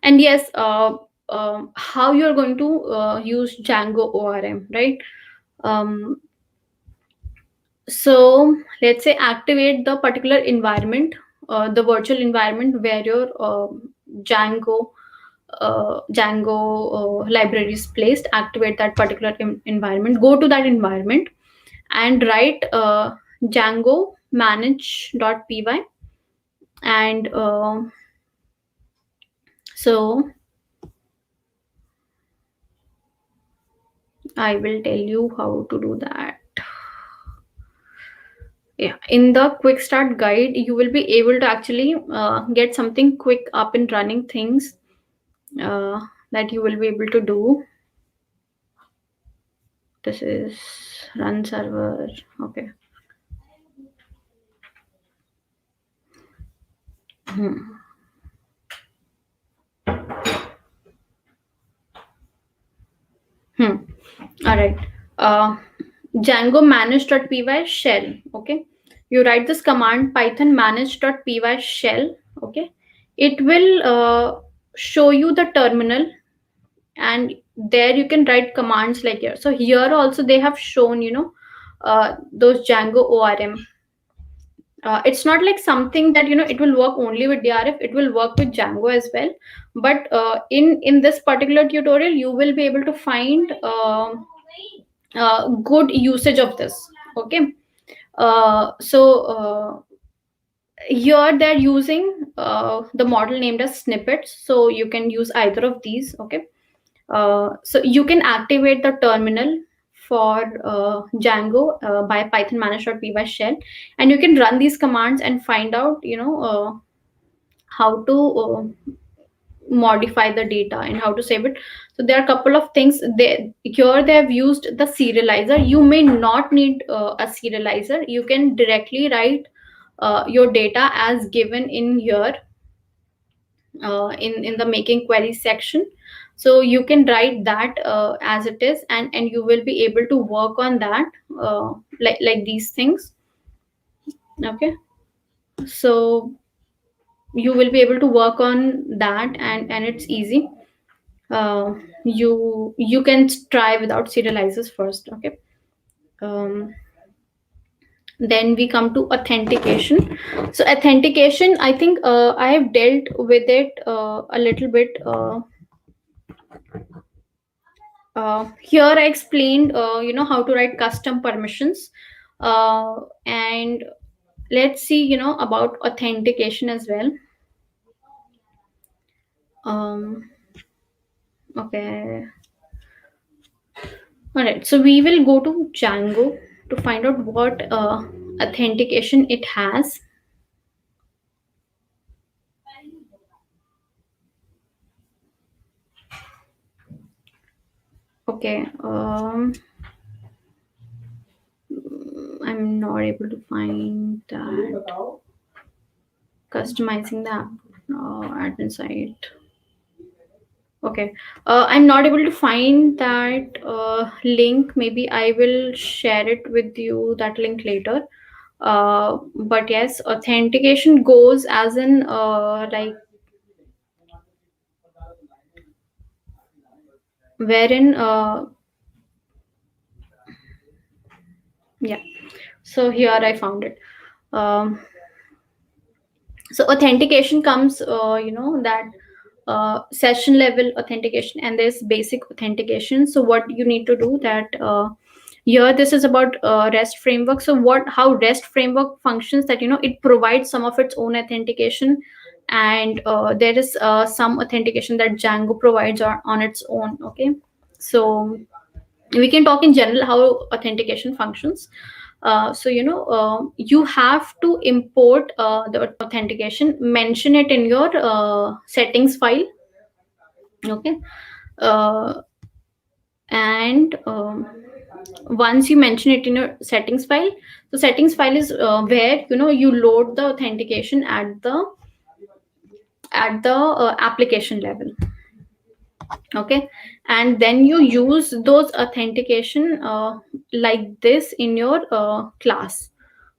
and yes, how you're going to use Django ORM, right? um, so let's say activate the particular environment, the virtual environment where your Django library is placed. Activate that particular environment. Go to that environment and write Django manage.py, and so I will tell you how to do that. Yeah, in the quick start guide you will be able to actually get something quick up and running things uh, that you will be able to do. This is run server. Okay. Hmm. Hmm. All right. uh, Django manage.py shell. Okay, you write this command python manage.py shell. Okay, it will show you the terminal, and there you can write commands like here. So here also they have shown those Django ORM. It's not like something that it will work only with DRF. It will work with Django as well. But in this particular tutorial, you will be able to find good usage of this. Okay, so here they're using the model named as snippets, so you can use either of these. Okay, so you can activate the terminal for Django by python manage.py shell, and you can run these commands and find out how to modify the data and how to save it. So there are a couple of things here they have used the serializer. You may not need a serializer. You can directly write your data as given in here, in the making query section. So you can write that as it is, and you will be able to work on that like these things. Okay, So you will be able to work on that, and it's easy. You can try without serializers first. Okay. um, then we come to authentication. So authentication, I think I have dealt with it a little bit. Here I explained how to write custom permissions, and let's see about authentication as well. um, okay. All right, so we will go to Django to find out what authentication it has. Okay. I'm not able to find that. Customizing the app admin site. Okay. I'm not able to find that link. Maybe I will share it with you, that link, later. But yes, authentication goes as in like wherein yeah. So here I found it. Um, so authentication comes that session level authentication, and there's basic authentication. So what you need to do that here, this is about REST framework. So how REST framework functions, that it provides some of its own authentication, and there is some authentication that Django provides on its own. Okay. So we can talk in general how authentication functions. So you have to import the authentication, mention it in your settings file. Okay. uh, and once you mention it in your settings file, the settings file is where you load the authentication at the application level. Okay. And then you use those authentication like this in your class.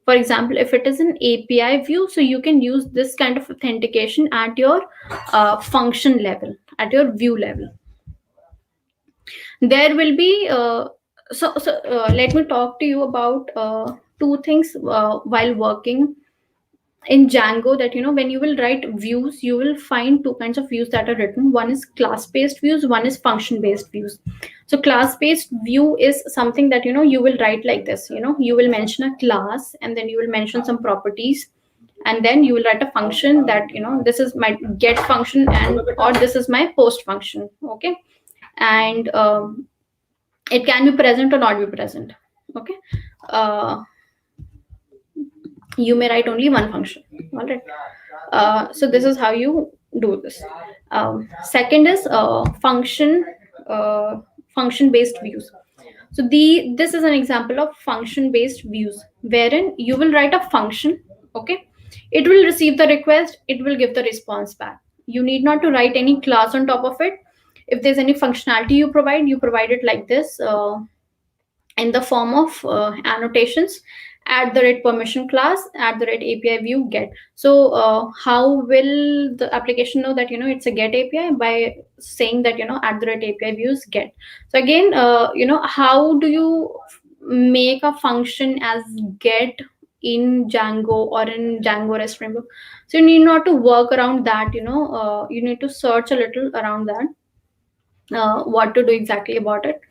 For example, if it is an API view, so you can use this kind of authentication at your function level, at your view level. There will be let me talk to you about two things while working in Django, that when you will write views, you will find two kinds of views that are written. One is class based views, one is function based views. So class based view is something that you will write like this. You will mention a class, and then you will mention some properties, and then you will write a function that this is my get function, and or this is my post function. Okay. And it can be present or not be present. Okay. uh, you may write only one function. All right. So this is how you do this. Second is uh, function based views. So this is an example of function based views, wherein you will write a function. Okay. It will receive the request, it will give the response back. You need not to write any class on top of it. If there's any functionality you provide it like this, in the form of annotations, at the rate permission class, at the rate API view get. So how will the application know that it's a get API? By saying that at the rate API views get. So again, how do you make a function as get in Django or in Django REST framework? So you need not to work around that. You need to search a little around that, what to do exactly about it.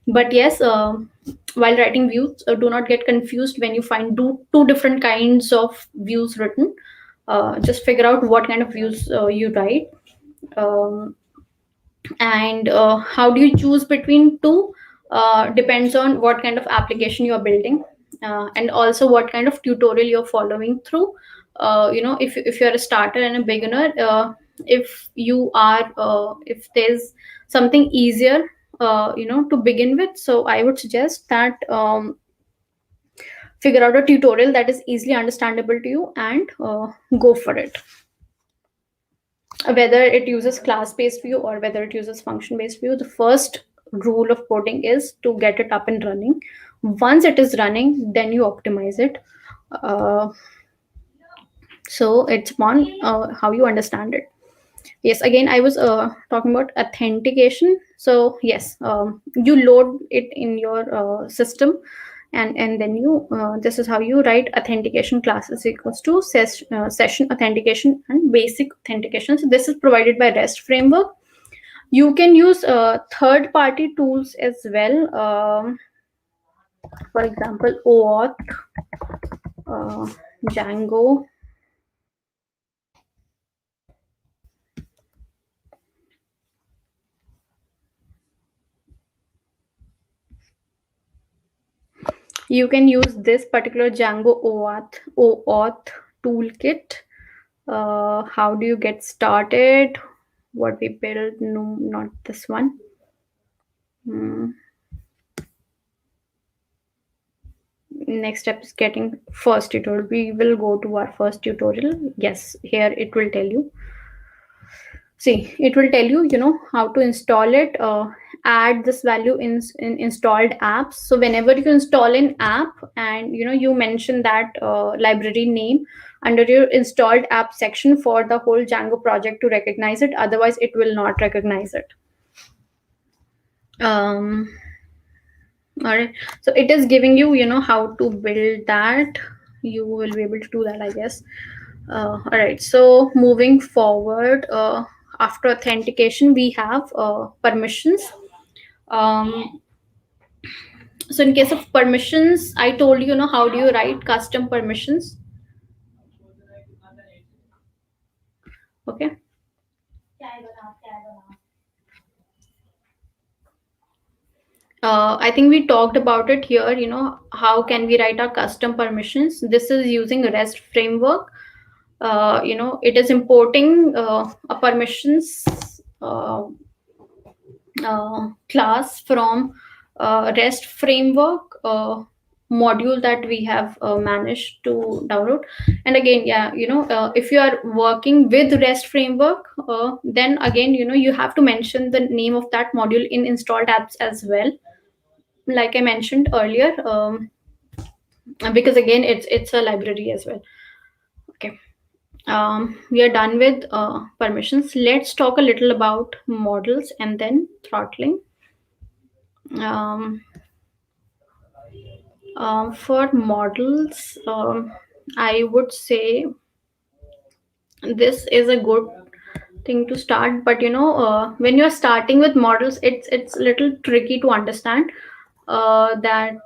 But yes, while writing views, do not get confused when you find two different kinds of views written. Just figure out what kind of views you write. um, and how do you choose between two, depends on what kind of application you are building, and also what kind of tutorial you're following through. If you're a starter and a beginner, if there's something easier to begin with, so I would suggest that figure out a tutorial that is easily understandable to you, and go for it. Whether it uses class based view or whether it uses function based view, the first rule of coding is to get it up and running. Once it is running, then you optimize it. uh, So it's upon how you understand it. Yes, again I was talking about authentication. So yes, you load it in your system, and then you this is how you write authentication classes equals to session authentication and basic authentication. So this is provided by REST framework. You can use third party tools as well. For example, OAuth, uh, Django. You can use this particular Django OAuth toolkit. How do you get started? What we build? No, not this one. Hmm. Next step is getting first tutorial. We will go to our first tutorial. Yes, here it will tell you. See, it will tell you, how to install it. Add this value in installed apps. So whenever you install an app, and you mention that library name under your installed app section for the whole Django project to recognize it. Otherwise it will not recognize it. um all right, so it is giving you, how to build that. You will be able to do that, I guess. All right, so moving forward, after authentication we have permissions. um, so in case of permissions, I told you, how do you write custom permissions. Okay. I think we talked about it here. How can we write our custom permissions? This is using REST framework. It is importing a permissions class from REST framework module that we have managed to download. And again, yeah, if you are working with REST framework, then again, you have to mention the name of that module in installed apps as well, like I mentioned earlier, because again, it's a library as well. Okay. We are done with permissions. Let's talk a little about models and then throttling. um, for models, I would say this is a good thing to start. But when you're starting with models, it's a little tricky to understand that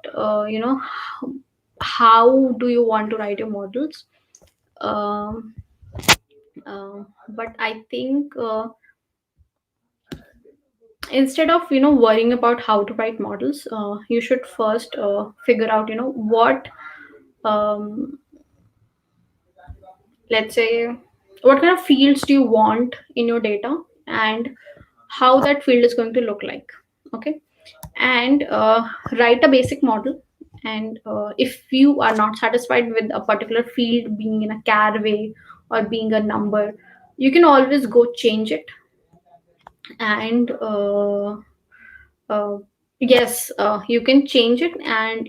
how do you want to write your models. um, but I think instead of worrying about how to write models, you should first figure out what, um, let's say, what kind of fields do you want in your data, and how that field is going to look like. Okay. And write a basic model. And if you are not satisfied with a particular field being in a char way or being a number, you can always go change it. And uh, yes, you can change it, and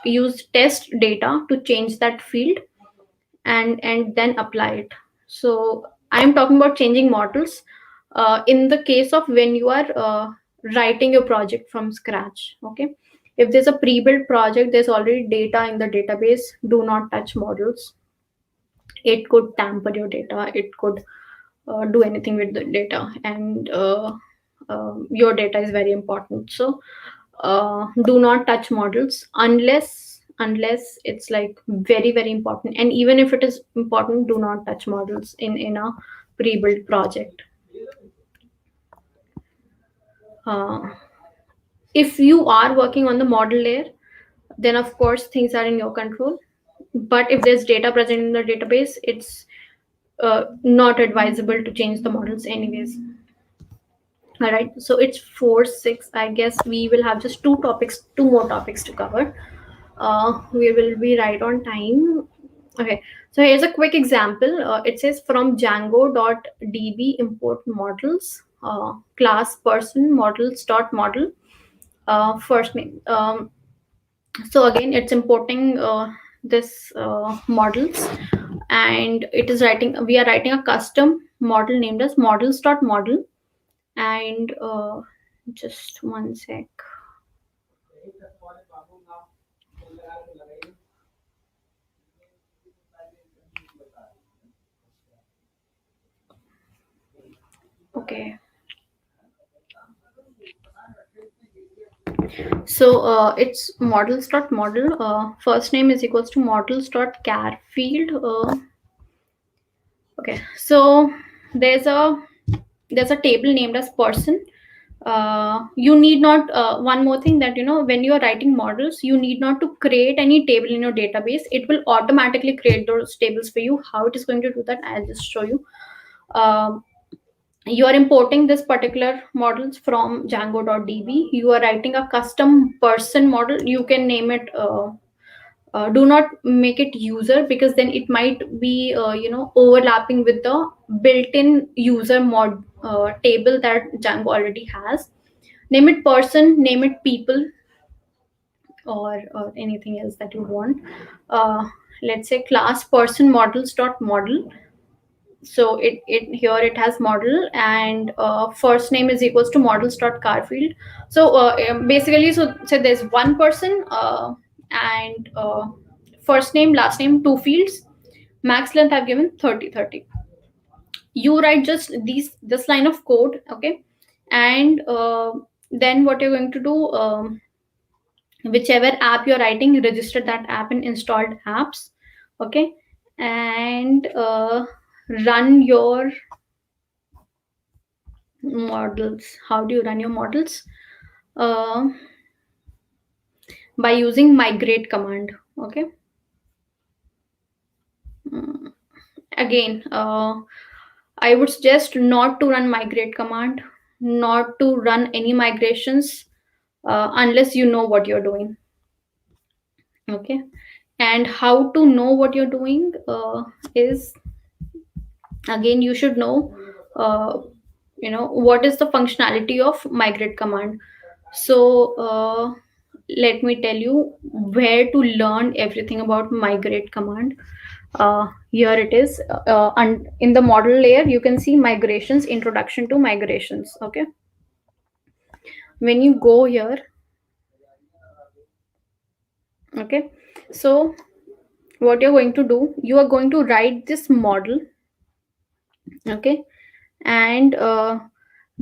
use test data to change that field, and then apply it. So I'm talking about changing models in the case of when you are writing your project from scratch. Okay. If there's a pre-built project, there's already data in the database, do not touch models. It could tamper your data, it could do anything with the data, and your data is very important. So do not touch models unless it's like very very important. And even if it is important, do not touch models in a pre-built project. uh, if you are working on the model layer, then of course things are in your control. But if there's data present in the database, it's not advisable to change the models anyways. All right, so it's 4:06. I guess we will have just two more topics to cover. We will be right on time. Okay, so here's a quick example. It says from Django.db import models, class person models dot model, first name. So again, it's importing this models. and it is writing, we are writing a custom model named as models.model. And just one sec. Okay, so it's models.model. First name is equals to models.char field. Okay, so there's a there's a table named as person. You need not, one more thing, that when you are writing models, you need not to create any table in your database. It will automatically create those tables for you. How it is going to do that, I'll just show you. You are importing this particular models from django.db. You are writing a custom person model. You can name it, do not make it user, because then it might be overlapping with the built-in user mod table that Django already has. Name it person, name it people, or anything else that you want. Let's say class person models dot model. So it here it has model, and first name is equals to models dot car field. So basically, so there's one person, and first name, last name, two fields. Max length I've given 30. You write just this line of code, okay? And then what you're going to do, whichever app you're writing, register that app in installed apps, okay? And run your models. How do you run your models? uh, by using migrate command, okay? Mm, Again, I would suggest not to run migrate command, not to run any migrations unless you know what you're doing, okay? And how to know what you're doing is, again, you should know uh, what is the functionality of migrate command. So let me tell you where to learn everything about migrate command. Here it is, and in the model layer you can see migrations, introduction to migrations, okay? When you go here, okay, so what you're going to do, you are going to write this model, okay? And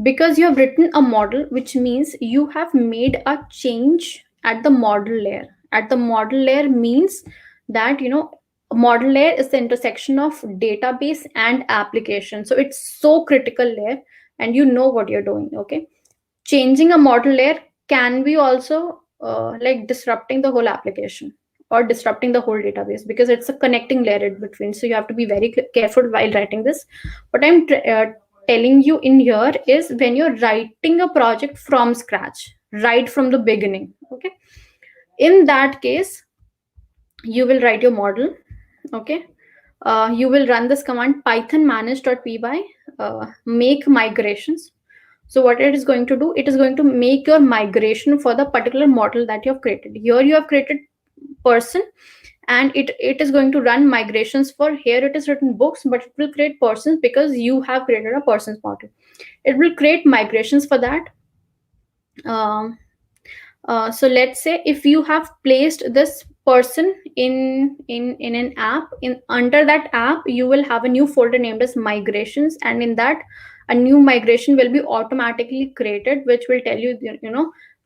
because you have written a model, which means you have made a change at the model layer. At the model layer means that model layer is the intersection of database and application, so it's so critical layer, and you know what you're doing, okay? Changing a model layer can be also like disrupting the whole application or disrupting the whole database, because it's a connecting layer in between. So you have to be very careful while writing this. What I'm telling you in here is, when you're writing a project from scratch, right from the beginning, okay, in that case you will write your model, okay? You will run this command python manage.py, make migrations. So what it is going to do, it is going to make your migration for the particular model that you have created. Here you have created person, and it is going to run migrations for, here it is written books, but it will create persons because you have created a persons model. It will create migrations for that. um, so let's say if you have placed this person in an app, in under that app you will have a new folder named as migrations, and in that a new migration will be automatically created, which will tell you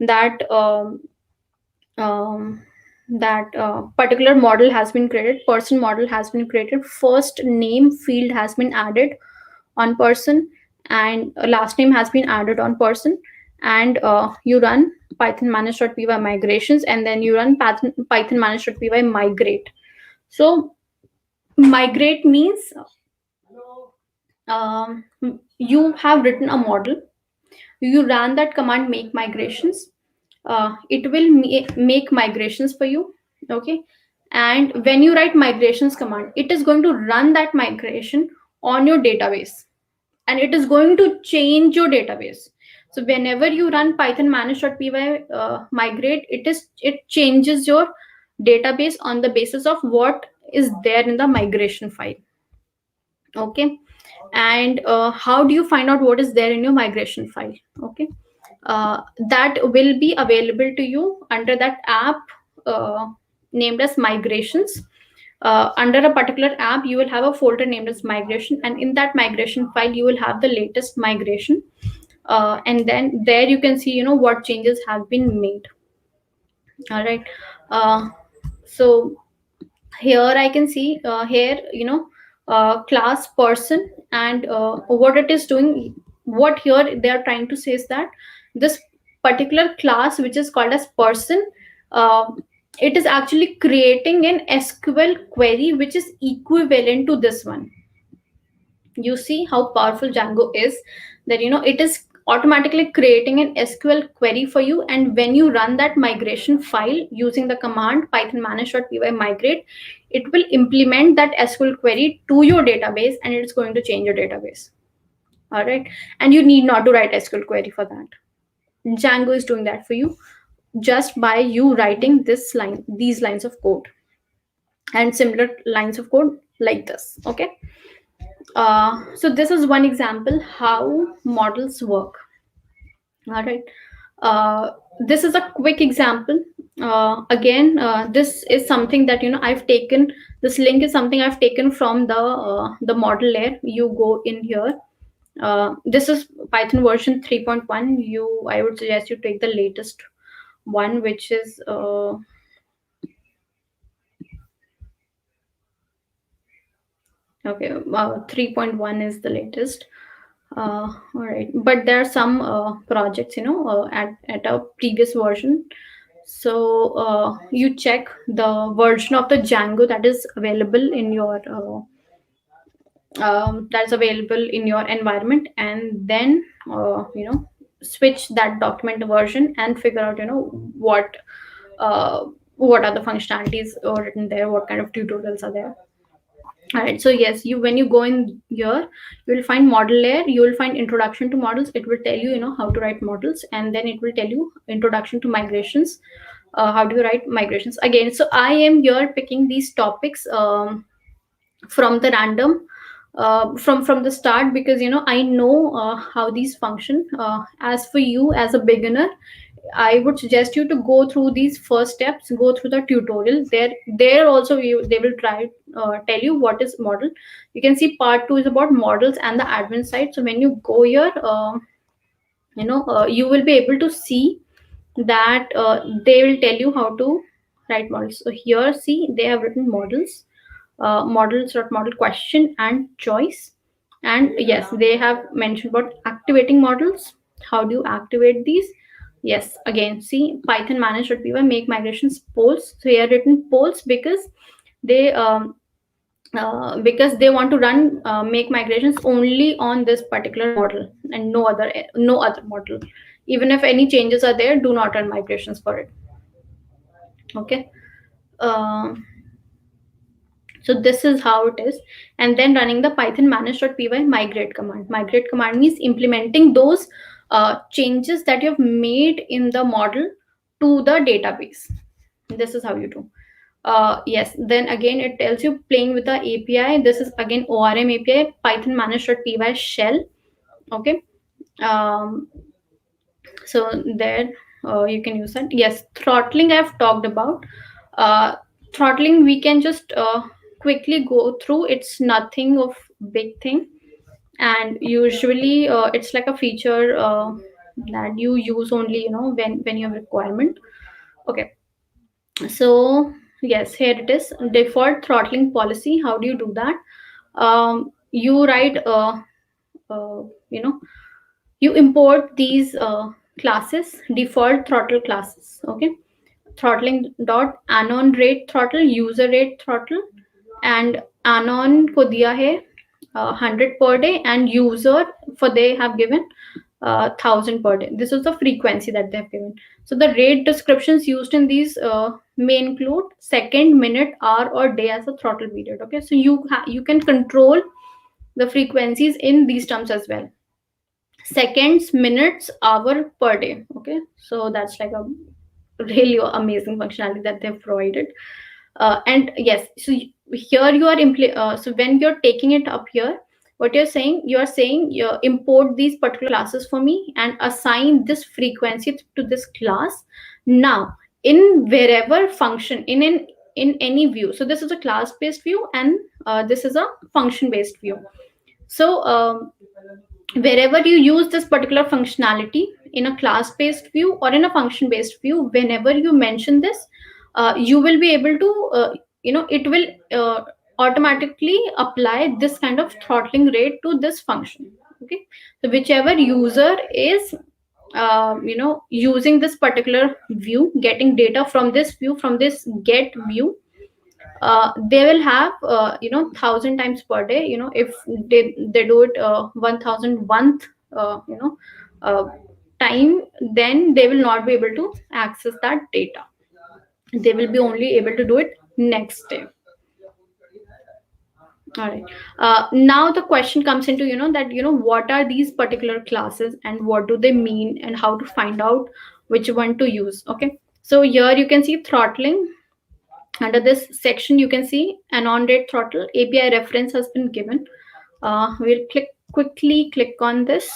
that um, particular model has been created, person model has been created, first name field has been added on person, and last name has been added on person. And you run python manage.py migrations, and then you run python manage.py migrate. So migrate means um, you have written a model, you ran that command make migrations, it will make migrations for you, okay? And when you write migrations command, it is going to run that migration on your database, and it is going to change your database. So whenever you run python manage.py migrate, it changes your database on the basis of what is there in the migration file. Okay. And how do you find out what is there in your migration file? Okay. That will be available to you under that app uh, named as migrations. Under a particular app, you will have a folder named as migration, and in that migration file you will have the latest migration. And then there you can see, what changes have been made. All right. So here I can see, here, class person, and what it is doing, what here they are trying to say is that this particular class, which is called as person, uh, it is actually creating an SQL query which is equivalent to this one. You see how powerful Django is, that it is automatically creating an SQL query for you, and when you run that migration file using the command python manage.py migrate, it will implement that SQL query to your database, and it's going to change your database. All right. And you need not to write SQL query for that. Django is doing that for you just by you writing these lines of code and similar lines of code like this. Okay. So this is one example how models work. All right. Uh, this is a quick example. Again, this is something that I've taken. This link is something I've taken from the model layer. You go in here. This is Python version 3.1. I would suggest you take the latest one, which is okay. 3.1 is the latest. All right, but there are some projects, at a previous version. So you check the version of the Django that is available in your that's available in your environment, and then switch that document version and figure out uh, what are the functionalities written there, what kind of tutorials are there. All right. So yes, when you go in here, you will find model layer. You will find introduction to models. It will tell you, how to write models, and then it will tell you introduction to migrations. How do you write migrations again? So I am here picking these topics from the random, from the start, because I know how these function. As for you as a beginner, I would suggest you to go through these first steps, go through the tutorial. There also they will try tell you what is model. You can see part 2 is about models and the admin side. So when you go here, you will be able to see that they will tell you how to write models. So here, see, they have written models, models dot model question and choice. And yes, they have mentioned about activating models. How do you activate these? Yes, again, see, python manage.py make migrations polls. So here written polls they because they want to run make migrations only on this particular model and no other model. Even if any changes are there, do not run migrations for it. Okay. um, so this is how it is. And then running the python manage.py migrate command. Migrate command means implementing those changes that you have made in the model to the database. This is how you do. Yes, then again it tells you playing with the API. This is again ORM API, python manage.py shell. Okay. um, so there you can use that. Yes, throttling I've talked about. uh, Throttling we can just quickly go through. It's nothing of big thing, and usually it's like a feature that you use only when you have requirement. Okay. So yes, here it is, default throttling policy. How do you do that? You write uh, you know you import these classes, default throttle classes. Okay. Throttling dot anon rate throttle, user rate throttle, and anon को दिया है 100 per day, and user for they have given 1000 per day. This is the frequency that they have given. So the rate descriptions used in these may include second, minute, hour, or day as a throttle period. Okay, so you can control the frequencies in these terms as well. Seconds, minutes, hour per day. Okay, so that's like a really amazing functionality that they've provided. And yes, so here you are so when you're taking it up here, what you're saying, you import these particular classes for me and assign this frequency to this class. Now, in wherever function, in any view, so this is a class based view, and this is a function based view. So wherever you use this particular functionality in a class based view or in a function based view, whenever you mention this, you will be able to it will automatically apply this kind of throttling rate to this function. Okay, so whichever user is using this particular view, getting data from this view, from this get view, they will have 1,000 times per day. If they do it 1,001th uh, time, then they will not be able to access that data. They will be only able to do it next day. All right. Now the question comes into that what are these particular classes and what do they mean and how to find out which one to use. Okay. So here you can see throttling. Under this section, you can see an on-rate throttle API reference has been given. We'll quickly click on this,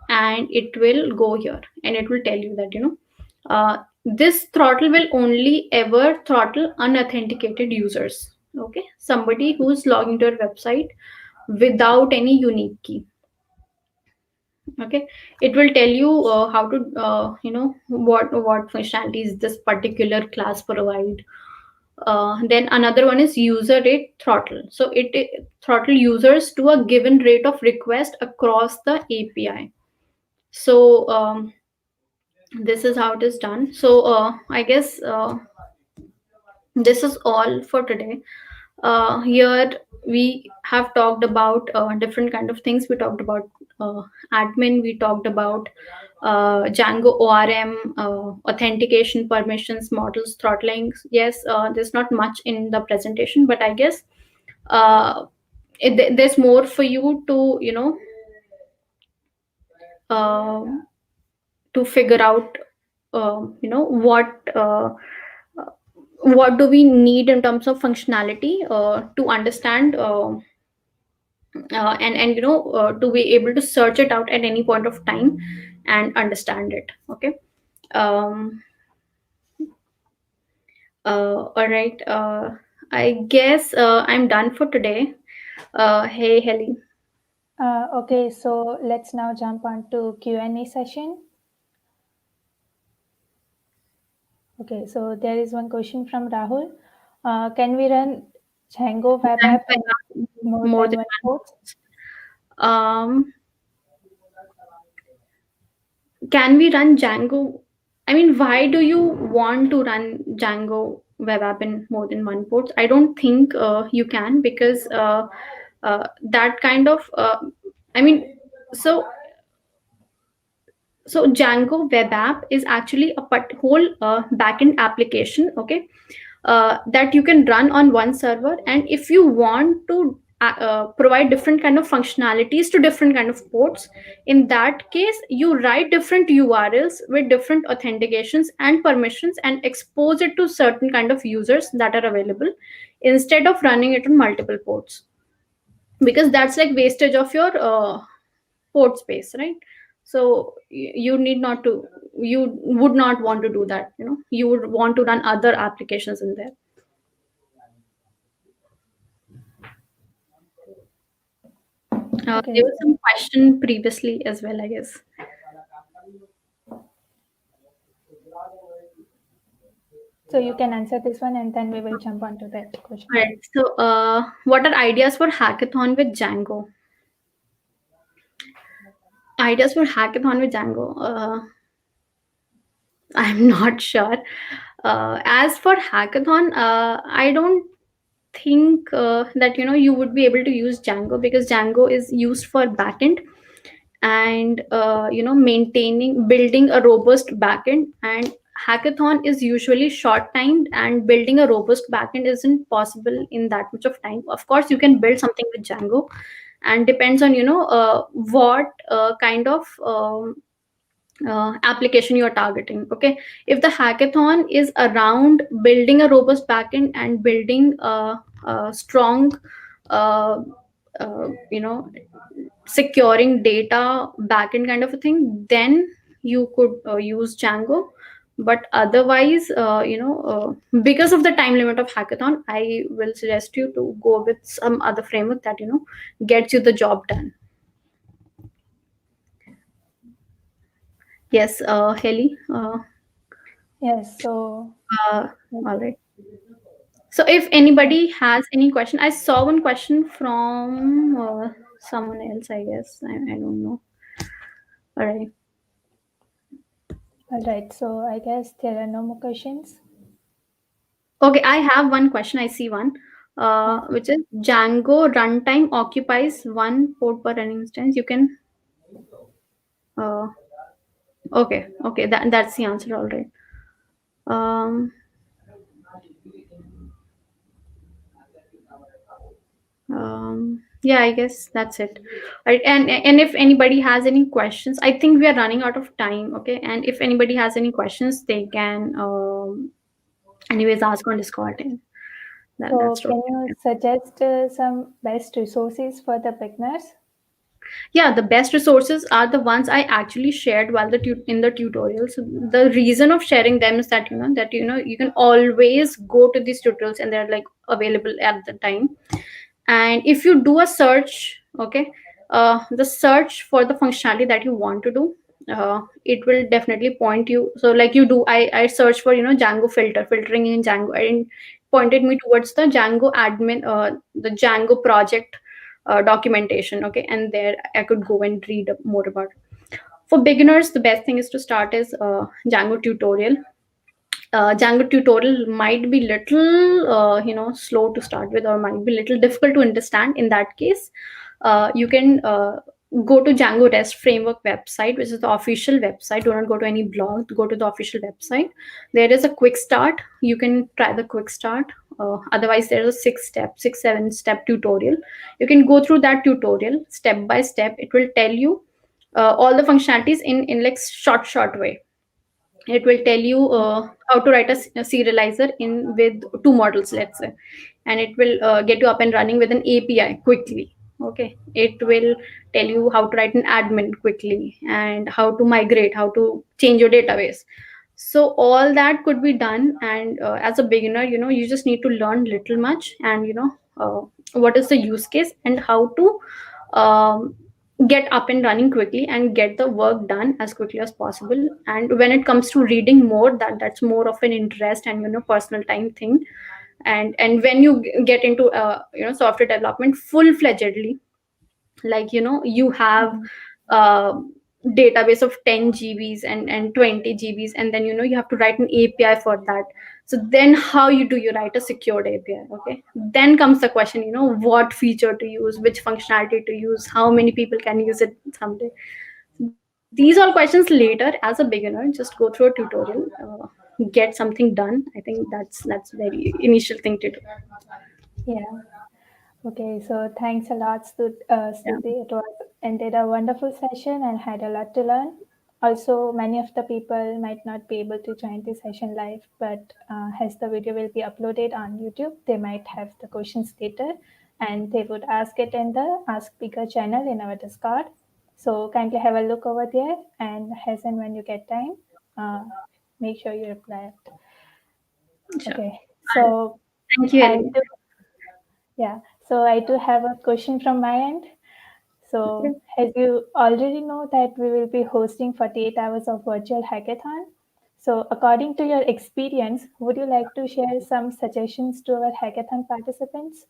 and it will go here, and it will tell you that this throttle will only ever throttle unauthenticated users. Okay, somebody who's logging to your website without any unique key. Okay, it will tell you how to what functionalities this particular class provide. Then another one is user rate throttle. So it throttle users to a given rate of request across the API. So this is how it is done. So I guess this is all for today. Here we have talked about different kind of things. We talked about admin. We talked about Django ORM, authentication, permissions, models, throttling. Yes, there's not much in the presentation, but I guess there's more for you to uh, to figure out what do we need in terms of functionality to understand and to be able to search it out at any point of time and understand it. Okay. um all right. I guess I'm done for today. Hey Helly. Okay, so let's now jump on to Q&A session. Okay, so there is one question from Rahul. Can we run Django web app on more More than than one port? um can we run Django? I mean, why do you want to run Django web app in more than one port? I don't think you can, because that kind of I mean, so Django web app is actually a whole backend application. Okay, that you can run on one server, and if you want to provide different kind of functionalities to different kind of ports, in that case you write different URLs with different authentications and permissions and expose it to certain kind of users that are available, instead of running it on multiple ports, because that's like wastage of your port space, right? So you need not to, you would not want to do that. You would want to run other applications in there. Okay, There was some question previously as well, I guess. so you can answer this one and then we will jump on to that question. All right. So, what are ideas for hackathon with Django? Ideas for hackathon with Django. I'm not sure. As for hackathon, I don't think that you would be able to use Django, because Django is used for backend, and maintaining, building a robust backend, and hackathon is usually short timed, and building a robust backend isn't possible in that much of time. Of course you can build something with Django, and depends on what kind of application you are targeting. Okay, if the hackathon is around building a robust backend and building a strong uh, securing data backend kind of a thing, then you could use Django. But otherwise, because of the time limit of hackathon, I will suggest you to go with some other framework that gets you the job done. Yes, Heli. Yes, so Uh, all right. So if anybody has any question, I saw one question from someone else, I guess. I don't know. All right. all right. So I guess there are no more questions. Okay, I have one question. I see one, Yeah. which is Django runtime occupies one port per running instance. You can, uh, okay, that's the answer. All right. Um, yeah, I guess that's it. Right, and if anybody has any questions, I think we are running out of time. Okay, and if anybody has any questions, they can anyways ask on Discord. And that's So can totally you fine. suggest some best resources for the beginners? Yeah, the best resources are the ones I actually shared while in the tutorial. So the reason of sharing them is that you can always go to these tutorials and they're like available at the time. And if you do a search, okay, the search for the functionality that you want to do, it will definitely point you. So like you do, I search for Django filtering in Django, and pointed me towards the Django admin, the Django project documentation. Okay, and there I could go and read more about it. For beginners, the best thing is to start is Django tutorial. Django tutorial might be little slow to start with, or might be little difficult to understand. In that case, you can go to Django REST framework website, which is the official website. Do not go to any blog. Go to the official website. There is a quick start. You can try the quick start. Otherwise, there is a 7 step tutorial. You can go through that tutorial step by step. It will tell you all the functionalities in like short way. It will tell you how to write a serializer in with two models, let's say, and it will get you up and running with an API quickly. Okay, it will tell you how to write an admin quickly and how to migrate, how to change your database. So all that could be done, and as a beginner, you just need to learn little much, and what is the use case and how to um, get up and running quickly and get the work done as quickly as possible. And when it comes to reading more, that's more of an interest and personal time thing. And when you get into software development full fledgedly, like you have Mhm. uh, database of 10 gbs and 20 gbs, and then you have to write an API for that. So then how do you write a secured API? Okay, then comes the question, what feature to use, which functionality to use, how many people can use it someday. These all questions later. As a beginner, just go through a tutorial, get something done. I think that's very initial thing to do. Yeah. Okay, so thanks a lot, Yeah, Stuti. It was indeed a wonderful session and had a lot to learn. Also, many of the people might not be able to join the session live, but as the video will be uploaded on YouTube, they might have the questions later and they would ask it in the Ask Speaker channel in our Discord. So kindly have a look over there, and as and when you get time, uh, make sure you reply it. sure. Okay, so Thank you, I Ellie. do, yeah, so I do have a question from my end. So, Okay. as you already know that we will be hosting 48 hours of virtual hackathon. So, according to your experience, would you like to share some suggestions to our hackathon participants?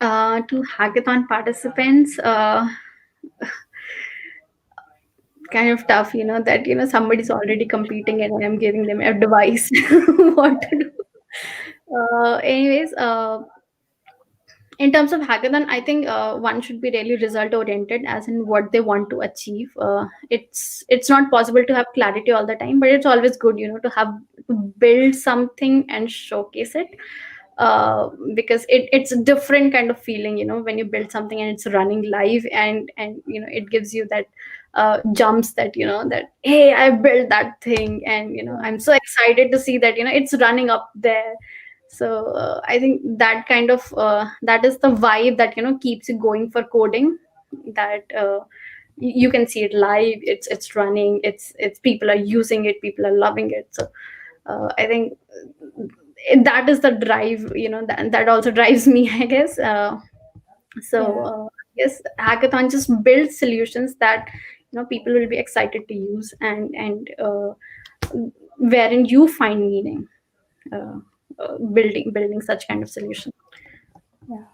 To hackathon participants, kind of tough, that somebody's already competing and I'm giving them advice what to do. Anyways, in terms of hackathon, I think one should be really result oriented, as in what they want to achieve. It's not possible to have clarity all the time, but it's always good to build something and showcase it, because it's a different kind of feeling when you build something and it's running live, and it gives you that jumps that, that, hey, I built that thing, and yeah, I'm so excited to see that it's running up there. So I think that kind of that is the vibe that keeps you going for coding, that you can see it live, it's running, it's people are using it, people are loving it. So I think that is the drive, that also drives me, I guess. So yeah, yes, hackathon just builds solutions that people will be excited to use, and wherein you find meaning, uh, building such kind of solution. yeah.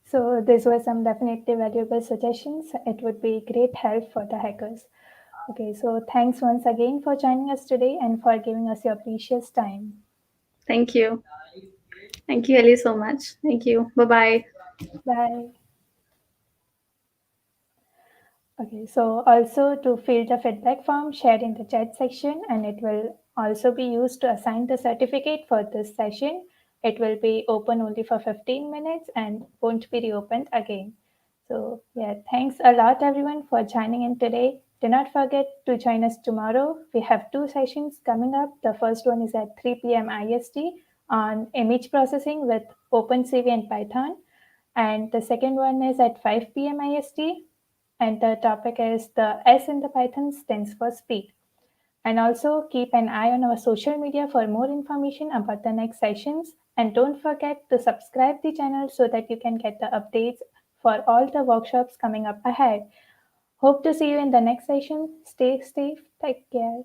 So these were some definitely valuable suggestions. It would be great help for the hackers. Okay, so thanks once again for joining us today and for giving us your precious time. Thank you. Thank you, Ellie, so much. Thank you. Bye bye. Bye. Okay, so also to fill the feedback form, share in the chat section, and it will also be used to assign the certificate for this session. It will be open only for 15 minutes and won't be reopened again. So, yeah, thanks a lot everyone for joining in today. Do not forget to join us tomorrow. We have two sessions coming up. The first one is at 3 p.m. IST on image processing with OpenCV and Python, and the second one is at 5 p.m. IST, and the topic is the S in the Python stands for speed. And also keep an eye on our social media for more information about the next sessions. And don't forget to subscribe the channel so that you can get the updates for all the workshops coming up ahead. Hope to see you in the next session. Stay safe. Take care.